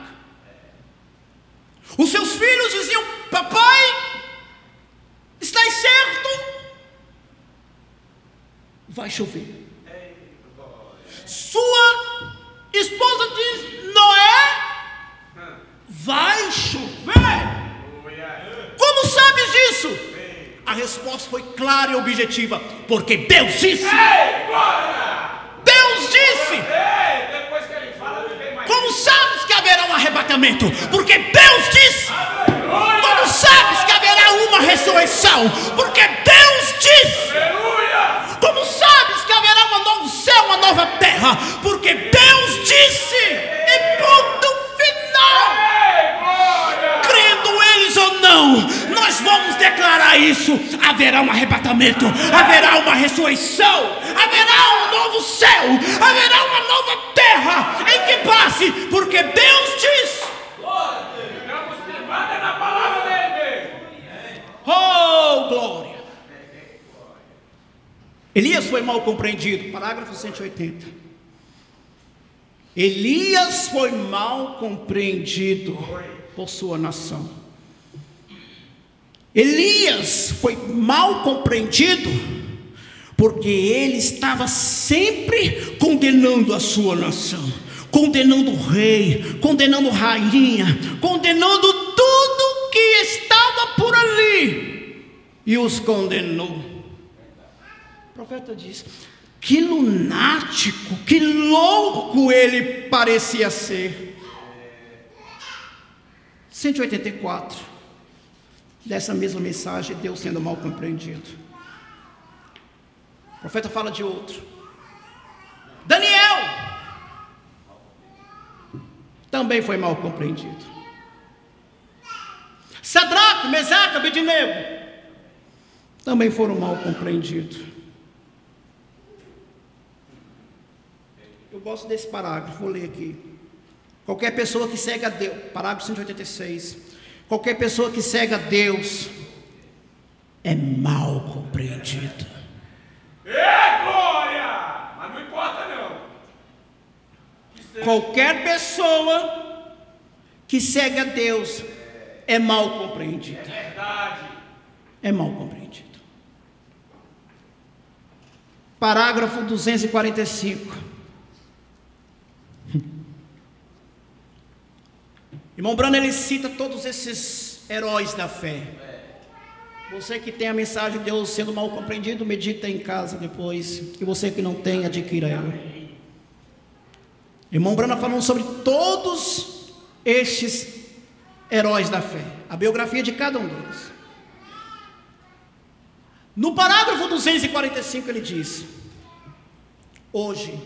Os seus filhos diziam: papai, está certo? Vai chover. Sua esposa diz: Noé, vai chover. Como sabes disso? A resposta foi clara e objetiva: porque Deus disse. Deus disse. Depois que ele fala, não vem mais. Como sabes que haverá um arrebatamento? Porque Deus disse. Como sabes que haverá uma ressurreição? Porque Deus disse. Como sabes que haverá um novo céu, uma nova terra? Porque Deus disse. E ponto final. Crendo eles ou não, nós vamos declarar isso. Haverá um arrebatamento, haverá uma ressurreição, haverá um novo céu, haverá uma nova terra em que passe, porque Deus diz. Ficamos firmados na palavra dele. Oh, glória. Elias foi mal compreendido, parágrafo 180. Elias foi mal compreendido por sua nação. Elias foi mal compreendido porque ele estava sempre condenando a sua nação, condenando o rei, condenando a rainha, condenando tudo que estava por ali, e os condenou. O profeta diz: que lunático, que louco ele parecia ser. 184, dessa mesma mensagem, Deus sendo mal compreendido. O profeta fala de outro. Daniel também foi mal compreendido. Sadraque, Mesaque, Abednego também foram mal compreendidos. Eu gosto desse parágrafo, vou ler aqui. Qualquer pessoa que segue a Deus, parágrafo 186, qualquer pessoa que segue a Deus é mal compreendido. Glória! Mas não importa não. Qualquer pessoa que segue a Deus é mal compreendido. É verdade. É mal compreendido. Parágrafo 245. Irmão Brano, ele cita todos esses heróis da fé. Você que tem a mensagem de Deus sendo mal compreendido, medita em casa depois. E você que não tem, adquira ela. Irmão Brano falando sobre todos estes heróis da fé, a biografia de cada um deles. No parágrafo 245 ele diz: hoje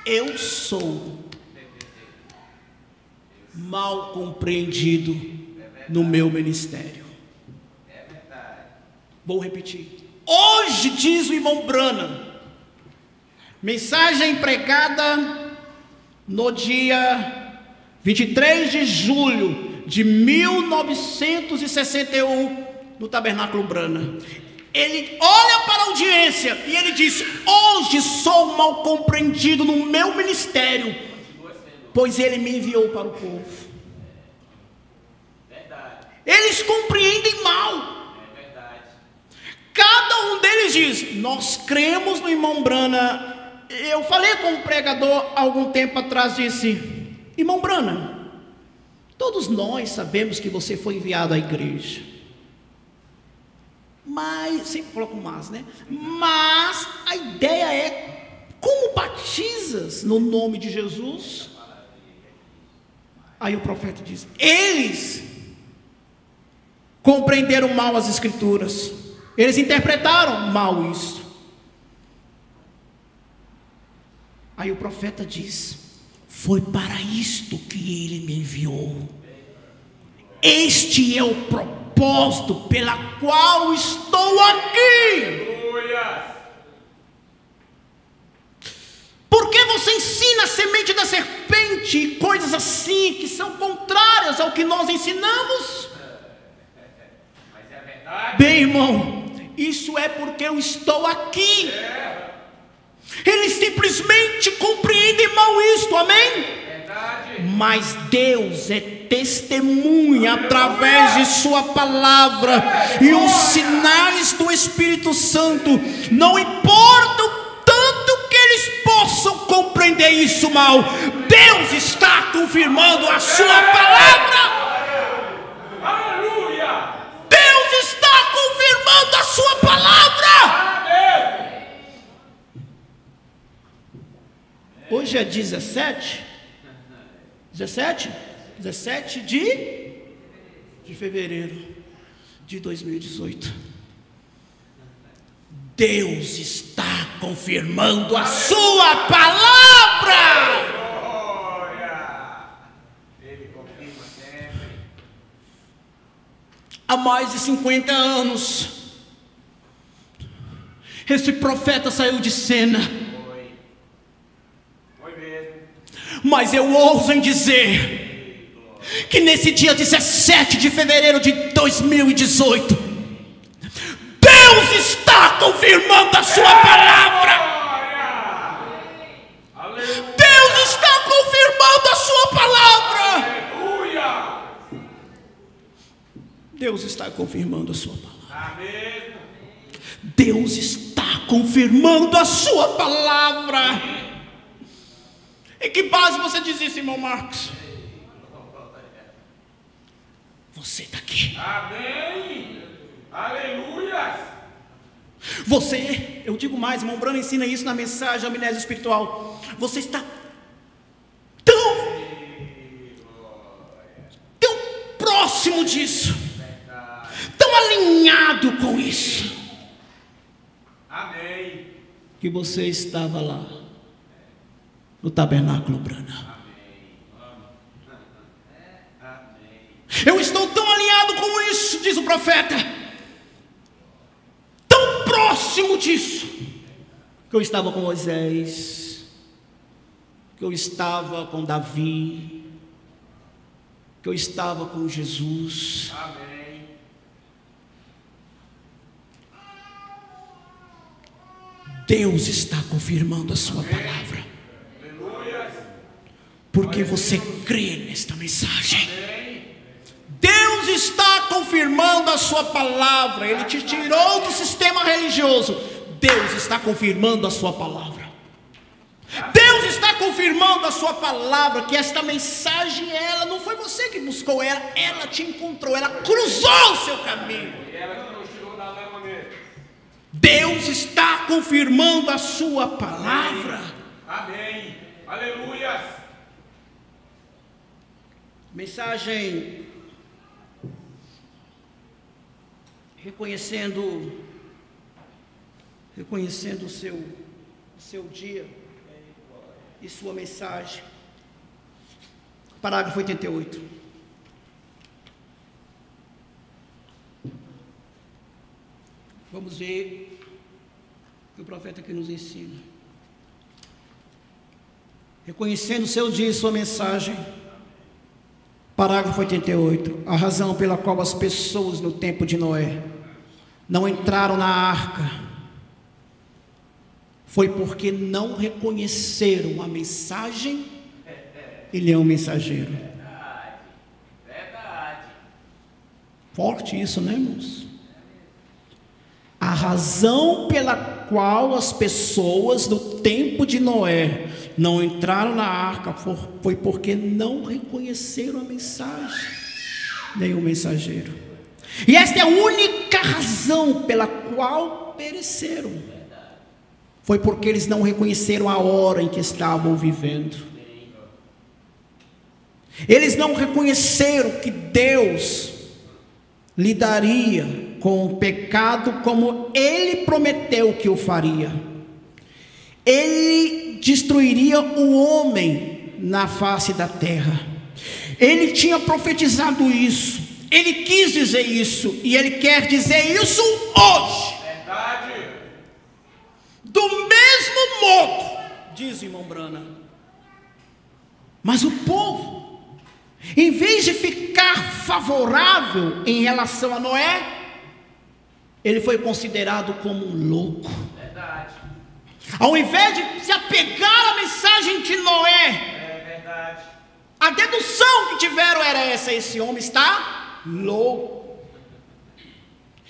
eu sou mal compreendido no meu ministério. Vou repetir. Hoje, diz o irmão Branham, mensagem pregada no dia 23 de julho de 1961 no Tabernáculo Branham. Ele olha para a audiência e ele diz: hoje sou mal compreendido no meu ministério, pois ele me enviou para o povo. Eles compreendem mal. Cada um deles diz: nós cremos no irmão Branham. Eu falei com um pregador algum tempo atrás, disse: irmão Branham, todos nós sabemos que você foi enviado à igreja, mas, sempre coloco mas, né? Mas a ideia é: como batizas no nome de Jesus? Aí o profeta diz: eles compreenderam mal as escrituras. Eles interpretaram mal isso. Aí o profeta diz: foi para isto que ele me enviou. Este é o propósito pela qual estou aqui. Por que você ensina a semente da serpente e coisas assim que são contrárias ao que nós ensinamos? Mas é verdade. Bem, irmão, isso é porque eu estou aqui. Eles simplesmente compreendem mal isto, amém? Verdade. Mas Deus é testemunha através de sua palavra, e os sinais do Espírito Santo, não importa o tanto que eles possam compreender isso mal, Deus está confirmando a sua palavra. Aleluia. Deus está confirmando a sua palavra. Hoje é 17 de fevereiro de 2018. Deus está confirmando a sua palavra. Ele confirma sempre. Há mais de 50 anos, esse profeta saiu de cena. Foi mesmo. Mas eu ouso em dizer que nesse dia 17 de fevereiro de 2018, Deus está confirmando a sua palavra. Deus está confirmando a sua palavra. Aleluia. Deus está confirmando a sua palavra. Tá mesmo. Deus está confirmando a sua palavra. Em que base você diz isso, irmão Marcos? Você está aqui. Amém. Aleluia. Você, eu digo mais, irmão Brano ensina isso na mensagem Amnésia Espiritual. Você está tão próximo disso, tão alinhado com isso, Amém. que você estava lá no tabernáculo Brana. Eu estou tão alinhado com isso, diz o profeta, tão próximo disso, que eu estava com Moisés, que eu estava com Davi, que eu estava com Jesus. Amém. Deus está confirmando a sua palavra, Aleluia. porque você crê nesta mensagem. Deus está confirmando a sua palavra. Ele te tirou do sistema religioso. Deus está confirmando a sua palavra. Deus está confirmando a sua palavra, que esta mensagem, ela não foi você que buscou ela te encontrou, ela cruzou o seu caminho. E ela que nos tirou da lama mesmo. Deus está confirmando a sua palavra. Amém. Aleluia. Mensagem reconhecendo o seu dia e sua mensagem. Parágrafo 88. Vamos ver o que o profeta aqui nos ensina. Reconhecendo o seu dia e sua mensagem. Parágrafo 88. A razão pela qual as pessoas no tempo de Noé não entraram na arca foi porque não reconheceram a mensagem e nem o mensageiro. Verdade. Forte isso, né, irmãos? A razão pela qual as pessoas no tempo de Noé não entraram na arca foi porque não reconheceram a mensagem nem o mensageiro. E esta é a única razão pela qual pereceram. Foi porque eles não reconheceram a hora em que estavam vivendo. Eles não reconheceram que Deus lhe daria com o pecado como ele prometeu que o faria. Ele destruiria o homem na face da terra. Ele tinha profetizado isso, ele quis dizer isso, e ele quer dizer isso hoje. Verdade. Do mesmo modo, diz o irmão Brana. Mas o povo, em vez de ficar favorável em relação a Noé, ele foi considerado como um louco. Verdade. Ao invés de se apegar à mensagem de Noé, Verdade. a dedução que tiveram era essa: esse homem está louco.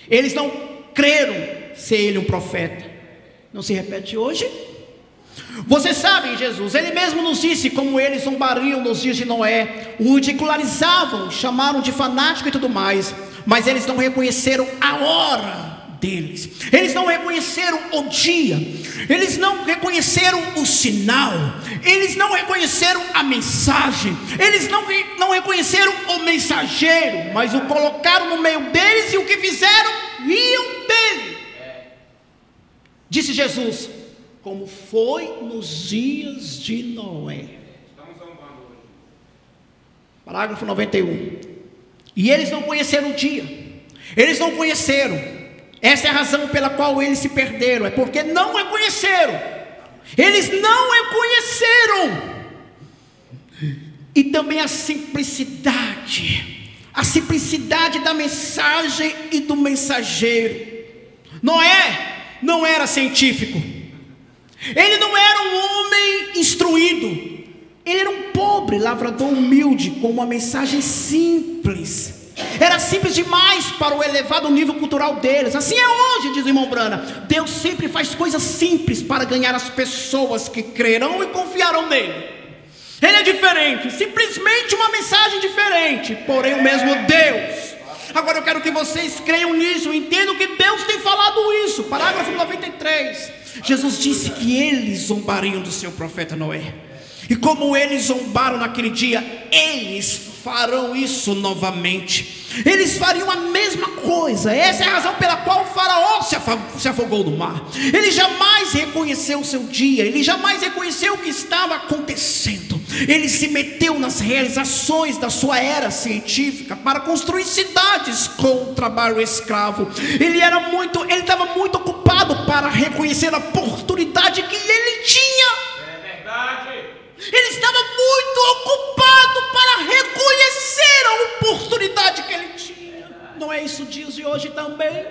Eles não creram ser ele um profeta. Não se repete hoje? Vocês sabem, Jesus, ele mesmo nos disse como eles zombariam nos dias de Noé, o ridicularizavam, chamaram de fanático e tudo mais, mas eles não reconheceram a hora deles, eles não reconheceram o dia, eles não reconheceram o sinal, eles não reconheceram a mensagem, eles não reconheceram o mensageiro, mas o colocaram no meio deles, e o que fizeram? Riam dele. Disse Jesus: como foi nos dias de Noé. Estamos zombando hoje. Parágrafo 91. E eles não conheceram o dia, eles não conheceram. Essa é a razão pela qual eles se perderam, é porque não reconheceram. Eles não reconheceram. E também a simplicidade da mensagem e do mensageiro. Noé não era científico, ele não era um homem instruído, ele era um pobre lavrador humilde, com uma mensagem simples. Era simples demais para o elevado nível cultural deles. Assim é hoje, diz o irmão Brana. Deus sempre faz coisas simples para ganhar as pessoas que crerão e confiarão nele. Ele é diferente, simplesmente uma mensagem diferente, porém o mesmo Deus. Agora eu quero que vocês creiam nisso, entendam que Deus tem falado isso. Parágrafo 93. Jesus disse que eles zombariam do seu profeta Noé, e como eles zombaram naquele dia, eles farão isso novamente. Eles fariam a mesma coisa. Essa é a razão pela qual o faraó se afogou no mar. Ele jamais reconheceu o seu dia, ele jamais reconheceu o que estava acontecendo. Ele se meteu nas realizações da sua era científica para construir cidades com o trabalho escravo. Ele estava muito ocupado para reconhecer a oportunidade que ele tinha. É verdade. Ele estava muito ocupado para reconhecer a oportunidade que ele tinha. Não é isso dias de hoje também?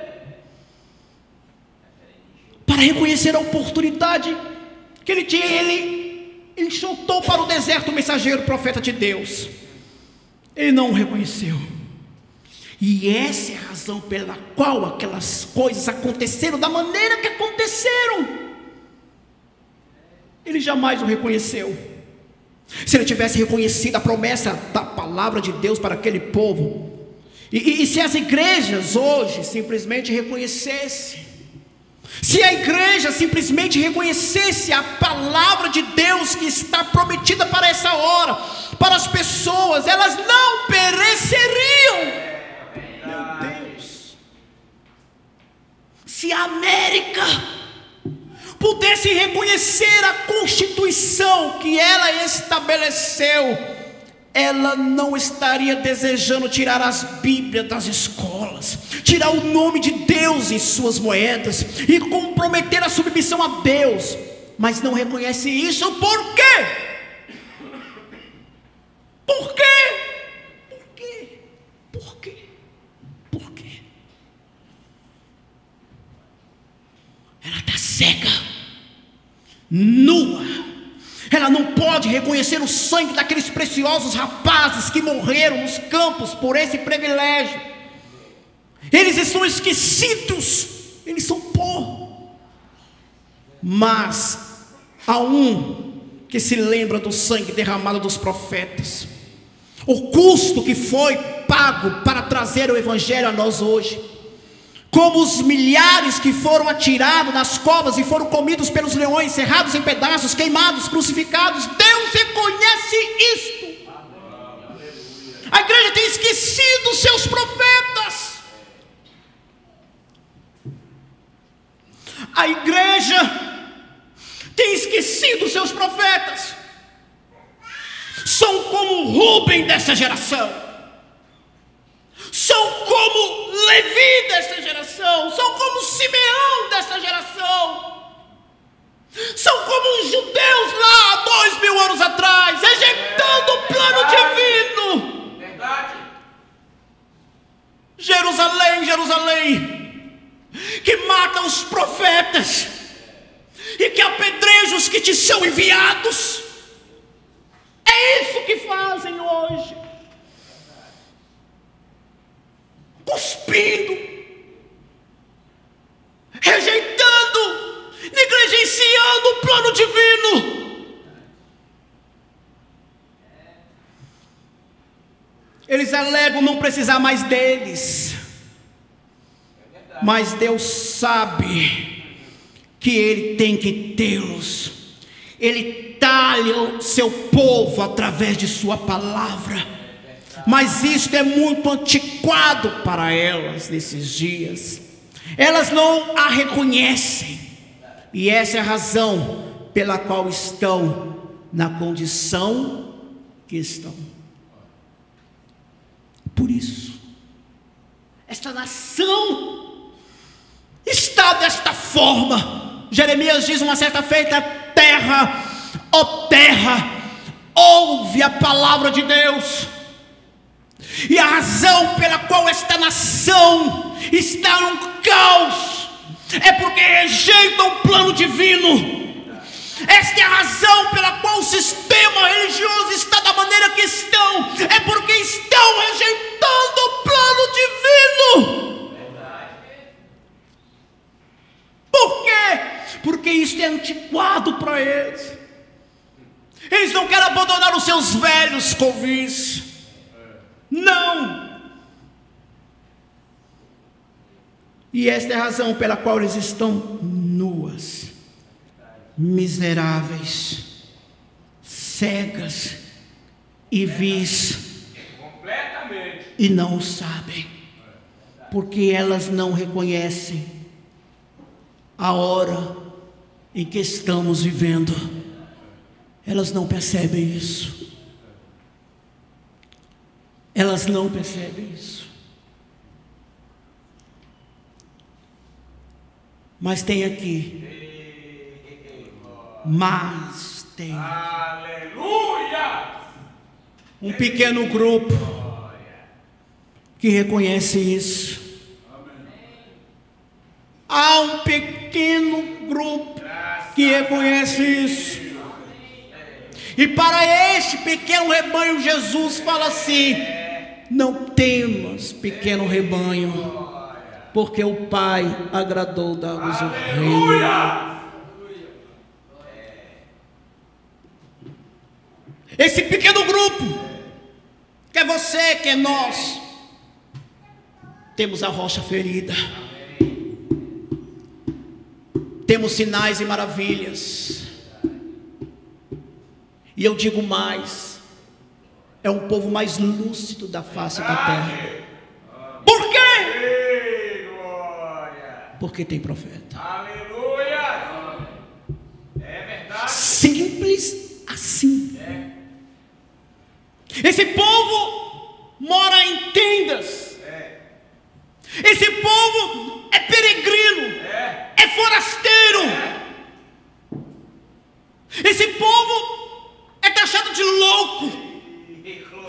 Para reconhecer a oportunidade que ele tinha, ele soltou para o deserto o mensageiro, o profeta de Deus. Ele não o reconheceu. E essa é a razão pela qual aquelas coisas aconteceram da maneira que aconteceram. Ele jamais o reconheceu. Se ele tivesse reconhecido a promessa da palavra de Deus para aquele povo, e se as igrejas hoje simplesmente reconhecessem, se a igreja simplesmente reconhecesse a palavra de Deus que está prometida para essa hora, para as pessoas, elas não pereceriam. Meu Deus, se a América pudesse reconhecer a Constituição que ela estabeleceu, ela não estaria desejando tirar as Bíblias das escolas, tirar o nome de Deus em suas moedas e comprometer a submissão a Deus, mas não reconhece isso. Por quê? Por quê? Por quê? Por quê? Por quê? Ela está cega, nua. Ela não pode reconhecer o sangue daqueles preciosos rapazes que morreram nos campos por esse privilégio. Eles estão esquecidos, eles são pó. Mas há um que se lembra do sangue derramado dos profetas, o custo que foi pago para trazer o evangelho a nós hoje. Como os milhares que foram atirados nas covas e foram comidos pelos leões, cerrados em pedaços, queimados, crucificados. Deus reconhece isto. A igreja tem esquecido os seus profetas. A igreja tem esquecido os seus profetas. São como Rubem dessa geração. São como Levi dessa geração. São como Simeão dessa geração. São como os judeus lá há 2000 anos atrás, rejeitando o plano divino. Verdade. Jerusalém, Jerusalém, que mata os profetas e que apedreja os que te são enviados. É isso que fazem hoje, cuspindo, rejeitando, negligenciando o plano divino. Eles alegam não precisar mais deles, mas Deus sabe que Ele tem que tê-los. Ele talha o seu povo através de sua palavra, mas isto é muito antiquado para elas nesses dias. Elas não a reconhecem, e essa é a razão pela qual estão na condição que estão. Por isso, esta nação está desta forma. Jeremias diz uma certa feita: terra, ó terra, ouve a palavra de Deus. E a razão pela qual esta nação está num caos é porque rejeitam o plano divino. Esta é a razão pela qual o sistema religioso está da maneira que estão. É porque estão rejeitando o plano divino. Por quê? Porque isso é antiquado para eles. Eles não querem abandonar os seus velhos covis. Não. E esta é a razão pela qual eles estão nuas, miseráveis, cegas e vis, e não o sabem, porque elas não reconhecem a hora em que estamos vivendo. Elas não percebem isso. Elas não percebem isso. Mas tem aqui. Mas tem. Aleluia! Um pequeno grupo que reconhece isso. Há um pequeno grupo que reconhece isso. E para este pequeno rebanho, Jesus fala assim: não temas, pequeno rebanho, porque o Pai agradou dar-vos o reino. Esse pequeno grupo, que é você, que é nós, temos a rocha ferida, temos sinais e maravilhas. E eu digo mais: é um povo mais lúcido da face da terra. Por quê? Porque tem profeta. Aleluia! É verdade. Simples assim. Esse povo mora em tendas. Esse povo é peregrino, é forasteiro. Esse povo é taxado de louco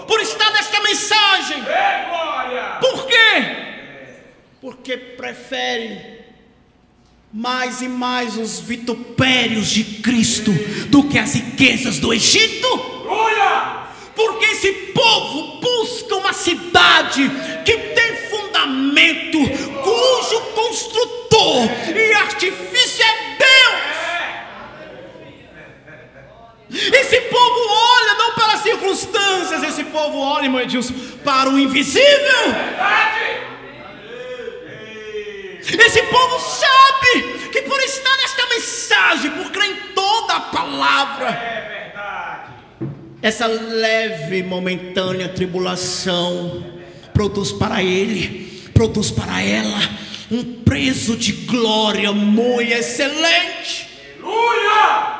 por estar nesta mensagem. Por quê? Porque preferem mais e mais os vitupérios de Cristo do que as riquezas do Egito. Porque esse povo busca uma cidade que tem fundamento, cujo construtor e artifício é Deus. Esse povo olha não para as circunstâncias, esse povo olha, irmão Edilson, para o invisível. Esse povo sabe que por estar nesta mensagem, por crer em toda a palavra, essa leve e momentânea tribulação produz para ele, produz para ela um preço de glória muito excelente. Aleluia!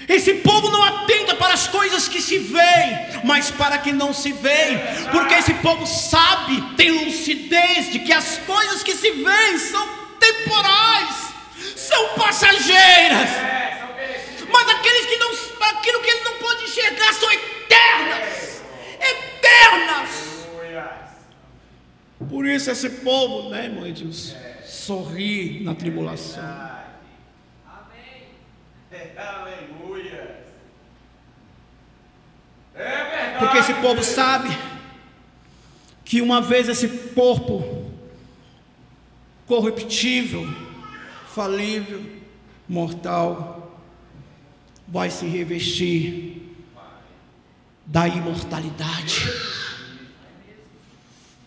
Esse povo não atenta para as coisas que se veem, mas para que não se veem, porque esse povo sabe, tem lucidez de que as coisas que se veem são temporais, são passageiras, mas aquilo que ele não pode enxergar são eternas, eternas. Por isso esse povo, né, irmão Edilson, sorri na tribulação. Amém. Aleluia. É verdade. Porque esse povo sabe que uma vez esse corpo corruptível, falível, mortal, vai se revestir da imortalidade.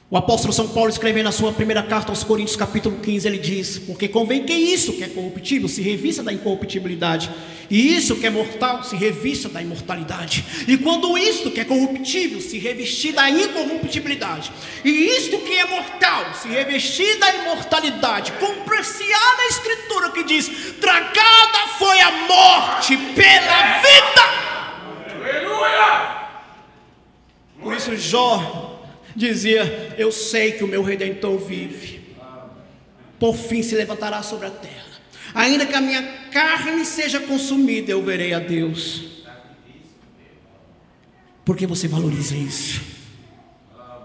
O apóstolo São Paulo, escrevendo na sua primeira carta aos Coríntios, capítulo 15, ele diz: porque convém que isso que é corruptível se revista da incorruptibilidade, e isso que é mortal se revista da imortalidade. E quando isto que é corruptível se revestir da incorruptibilidade, e isto que é mortal se revestir da imortalidade, cumprir-se-á na escritura que diz: tragada foi a morte pela vida. Aleluia! Por isso Jó dizia: eu sei que o meu Redentor vive, por fim se levantará sobre a terra, ainda que a minha carne seja consumida, eu verei a Deus. Porque você valoriza isso,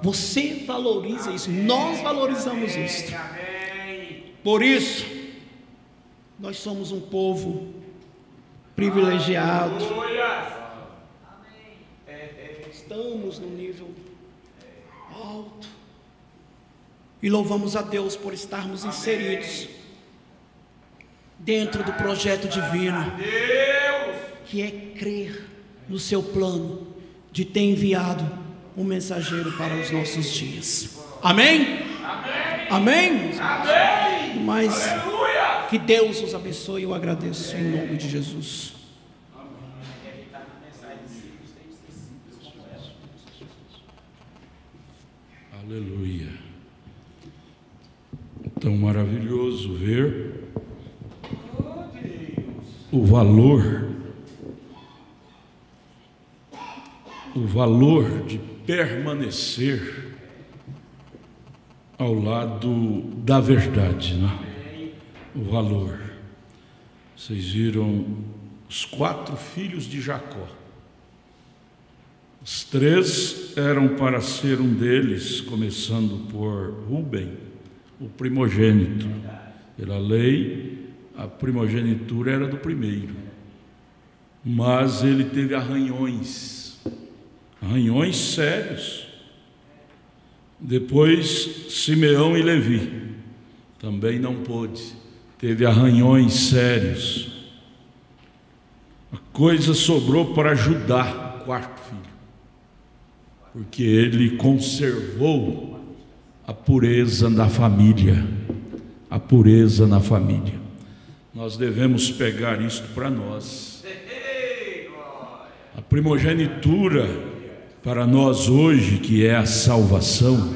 você valoriza isso, nós valorizamos isso. Por isso nós somos um povo privilegiado, estamos no nível alto, e louvamos a Deus por estarmos inseridos dentro do projeto divino, que é crer no seu plano de ter enviado um mensageiro para os nossos dias. Amém? Amém? Amém? Mas que Deus os abençoe, eu agradeço em nome de Jesus. Aleluia. Tão maravilhoso ver o valor de permanecer ao lado da verdade, né? O valor. Vocês viram os 4 filhos de Jacó. Os 3 eram para ser um deles, começando por Rúben, o primogênito. Pela lei, a primogenitura era do primeiro. Mas ele teve arranhões sérios. Depois, Simeão e Levi, também não pôde, teve arranhões sérios. A coisa sobrou para Judá, o 4º filho, porque ele conservou a pureza da família, a pureza na família. Nós devemos pegar isto para nós. A primogenitura para nós hoje, que é a salvação,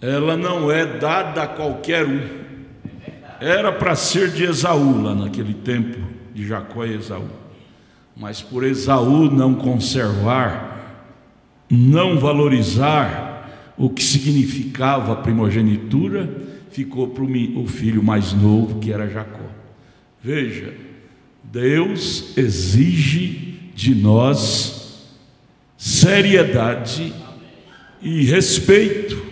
ela não é dada a qualquer um. Era para ser de Esaú, lá naquele tempo de Jacó e Esaú, mas por Esaú não conservar, não valorizar o que significava a primogenitura, ficou para o filho mais novo, que era Jacó. Veja, Deus exige de nós seriedade e respeito.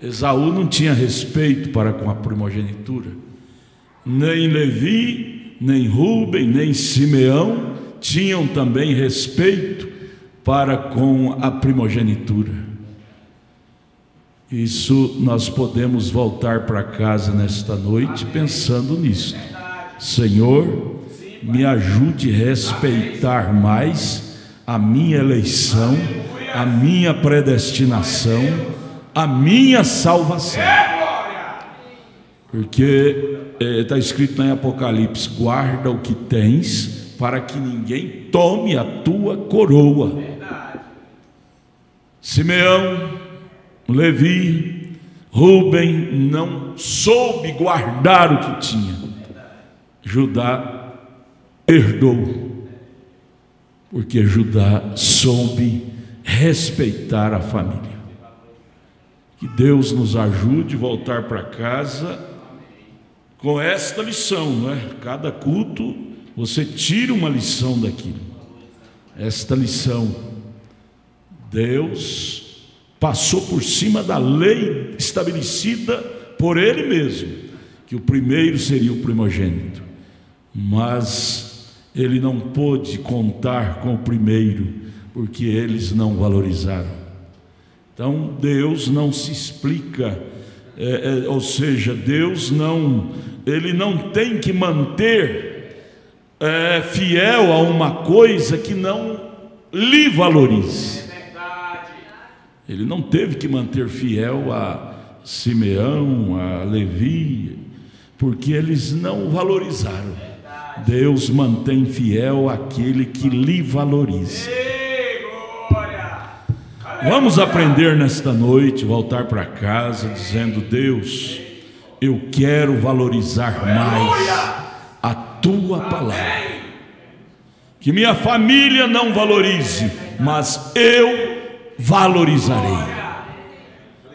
Esaú não tinha respeito para com a primogenitura, nem Levi, nem Rúben, nem Simeão tinham também respeito para com a primogenitura. Isso nós podemos voltar para casa nesta noite pensando nisso. Senhor, me ajude a respeitar mais a minha eleição, a minha predestinação, a minha salvação. Porque está escrito em Apocalipse: guarda o que tens, para que ninguém tome a tua coroa. Simeão, Levi, Rúben não soube guardar o que tinha. Judá herdou, porque Judá soube respeitar a família. Que Deus nos ajude a voltar para casa com esta lição, não é? Cada culto você tira uma lição daquilo. Esta lição, Deus passou por cima da lei estabelecida por Ele mesmo, que o primeiro seria o primogênito, mas Ele não pôde contar com o primeiro, porque eles não valorizaram. Então Deus não se explica, ou seja, Deus Ele não tem que manter fiel a uma coisa que não lhe valorize. Ele não teve que manter fiel a Simeão, a Levi, porque eles não valorizaram. Deus mantém fiel aquele que lhe valoriza. Vamos aprender nesta noite, voltar para casa dizendo: Deus, eu quero valorizar mais a Tua palavra. Que minha família não valorize, mas eu valorizarei.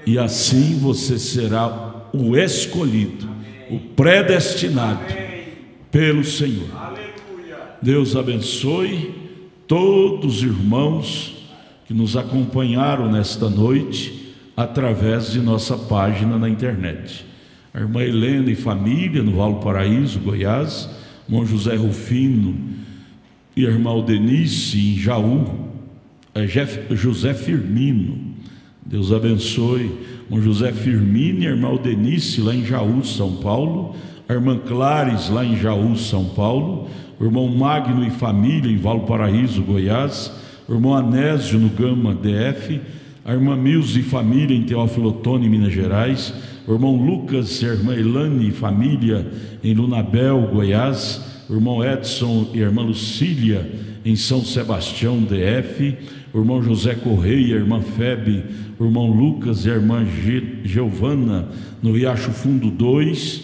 E assim você será o escolhido, o predestinado pelo Senhor. Deus abençoe todos os irmãos que nos acompanharam nesta noite através de nossa página na internet. A irmã Helena e família no Vale do Paraíso, Goiás, irmão José Rufino e a irmã Aldenice em Jaú, José Firmino, Deus abençoe, irmão José Firmino e a irmã Aldenice lá em Jaú, São Paulo, a irmã Clares lá em Jaú, São Paulo, o irmão Magno e família em Vale do Paraíso, Goiás, o irmão Anésio no Gama, DF, a irmã Milza e família em Teófilo Otoni, Minas Gerais, o irmão Lucas e a irmã Elane e família em Lunabel, Goiás, o irmão Edson e a irmã Lucília em São Sebastião, DF, o irmão José Correia, a irmã Febe, o irmão Lucas e a irmã Giovana no Riacho Fundo 2,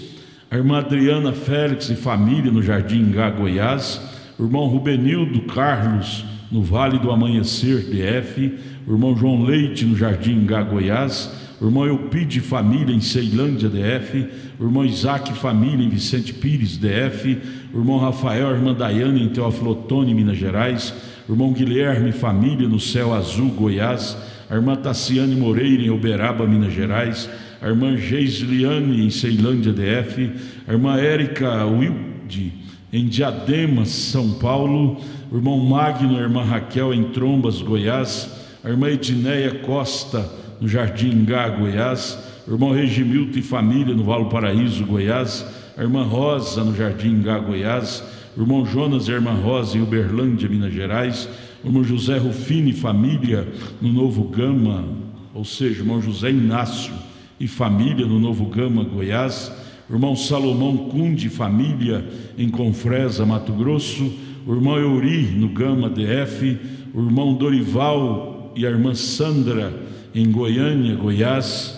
a irmã Adriana Félix e família no Jardim Ingá, Goiás, o irmão Rubenildo Carlos no Vale do Amanhecer, DF, o irmão João Leite no Jardim Ingá, Goiás, o irmão Eupide família em Ceilândia, DF, o irmão Isaac família em Vicente Pires, DF, o irmão Rafael e a irmã Daiane em Teófilo Otoni, Minas Gerais, o irmão Guilherme família no Céu Azul, Goiás, a irmã Tassiane Moreira em Uberaba, Minas Gerais, a irmã Geisliane em Ceilândia, DF, a irmã Érica Wilde em Diadema, São Paulo, o irmão Magno e a irmã Raquel em Trombas, Goiás, a irmã Edneia Costa no Jardim Ingá, Goiás, o irmão Regimilton e família no Vale do Paraíso, Goiás, a irmã Rosa no Jardim Ingá, Goiás, o irmão Jonas e a irmã Rosa em Uberlândia, Minas Gerais, o irmão José Rufino e família no Novo Gama, ou seja, o irmão José Inácio e família no Novo Gama, Goiás, o irmão Salomão Cunde e família em Confresa, Mato Grosso, o irmão Euri no Gama, DF, o irmão Dorival e a irmã Sandra em Goiânia, Goiás,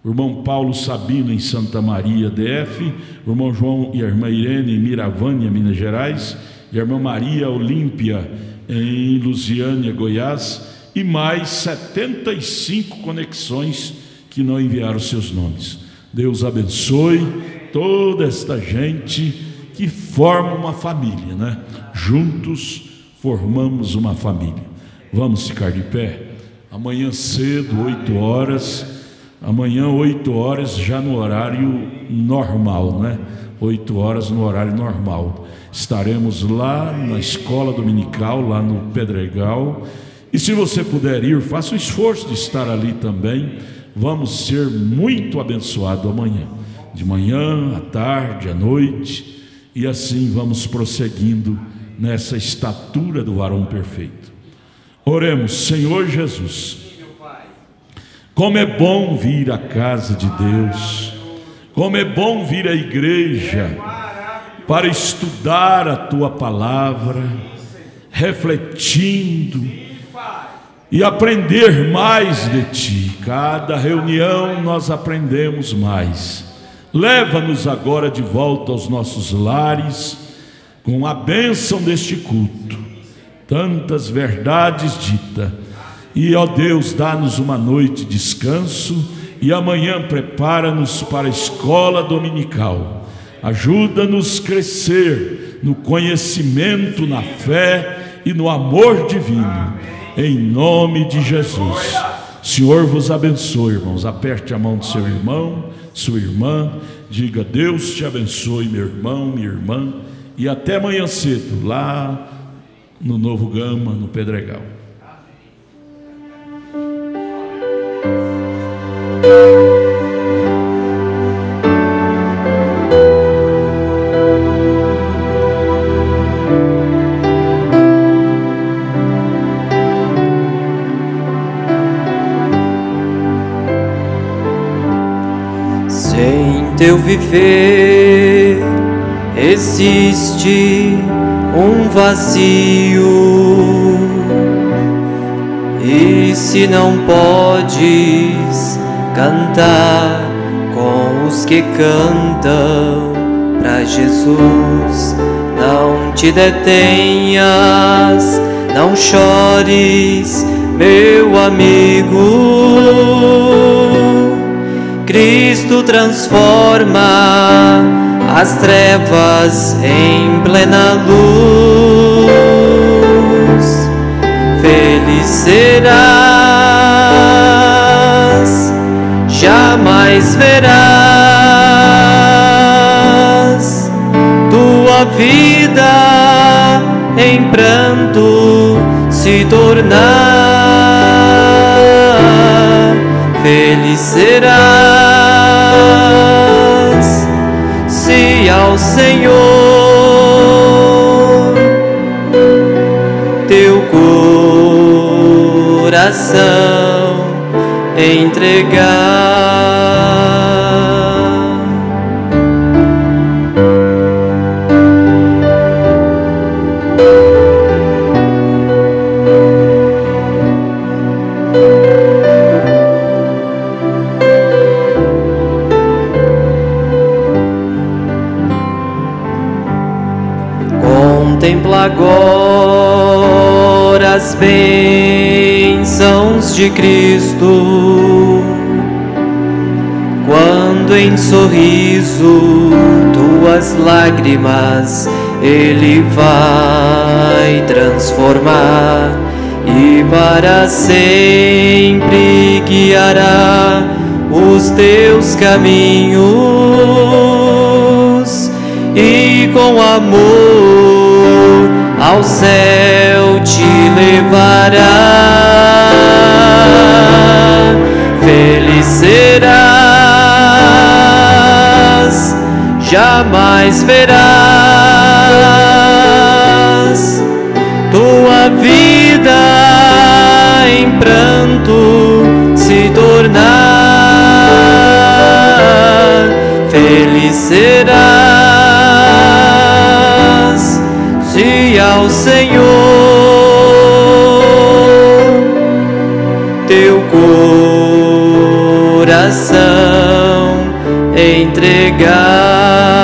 o irmão Paulo Sabino em Santa Maria, DF, o irmão João e a irmã Irene em Miravânia, Minas Gerais, e a irmã Maria Olímpia em Lusiânia, Goiás, e mais 75 conexões que não enviaram seus nomes. Deus abençoe toda esta gente que forma uma família, né? Juntos formamos uma família. Vamos ficar de pé. Amanhã cedo, 8 horas, amanhã 8 horas já no horário normal, né? 8 horas no horário normal. Estaremos lá na escola dominical, lá no Pedregal. E se você puder ir, faça o esforço de estar ali também. Vamos ser muito abençoados amanhã. De manhã, à tarde, à noite. E assim vamos prosseguindo nessa estatura do varão perfeito. Oremos. Senhor Jesus, como é bom vir à casa de Deus, como é bom vir à igreja para estudar a Tua palavra, refletindo, e aprender mais de Ti. Cada reunião nós aprendemos mais. Leva-nos agora de volta aos nossos lares, com a bênção deste culto, tantas verdades ditas. E, ó Deus, dá-nos uma noite de descanso, e amanhã prepara-nos para a escola dominical. Ajuda-nos a crescer no conhecimento, na fé e no amor divino, em nome de Jesus. Senhor vos abençoe, irmãos. Aperte a mão do seu irmão, sua irmã, diga: Deus te abençoe, meu irmão, minha irmã, e até amanhã cedo, lá no Novo Gama, no Pedregal. Sem teu viver existe um vazio, e se não podes cantar com os que cantam pra Jesus, não te detenhas, não chores, meu amigo. Cristo transforma as trevas em plena luz. Feliz serás, jamais verás tua vida em pranto se tornar. Feliz serás se ao Senhor teu coração entregar. Contempla agora as bênçãos de Cristo, quando em sorriso tuas lágrimas Ele vai transformar, e para sempre guiará os teus caminhos, e com amor ao céu te levará. Feliz serás, jamais verás tua vida em pranto se tornar. Feliz serás se ao Senhor teu coração entregar.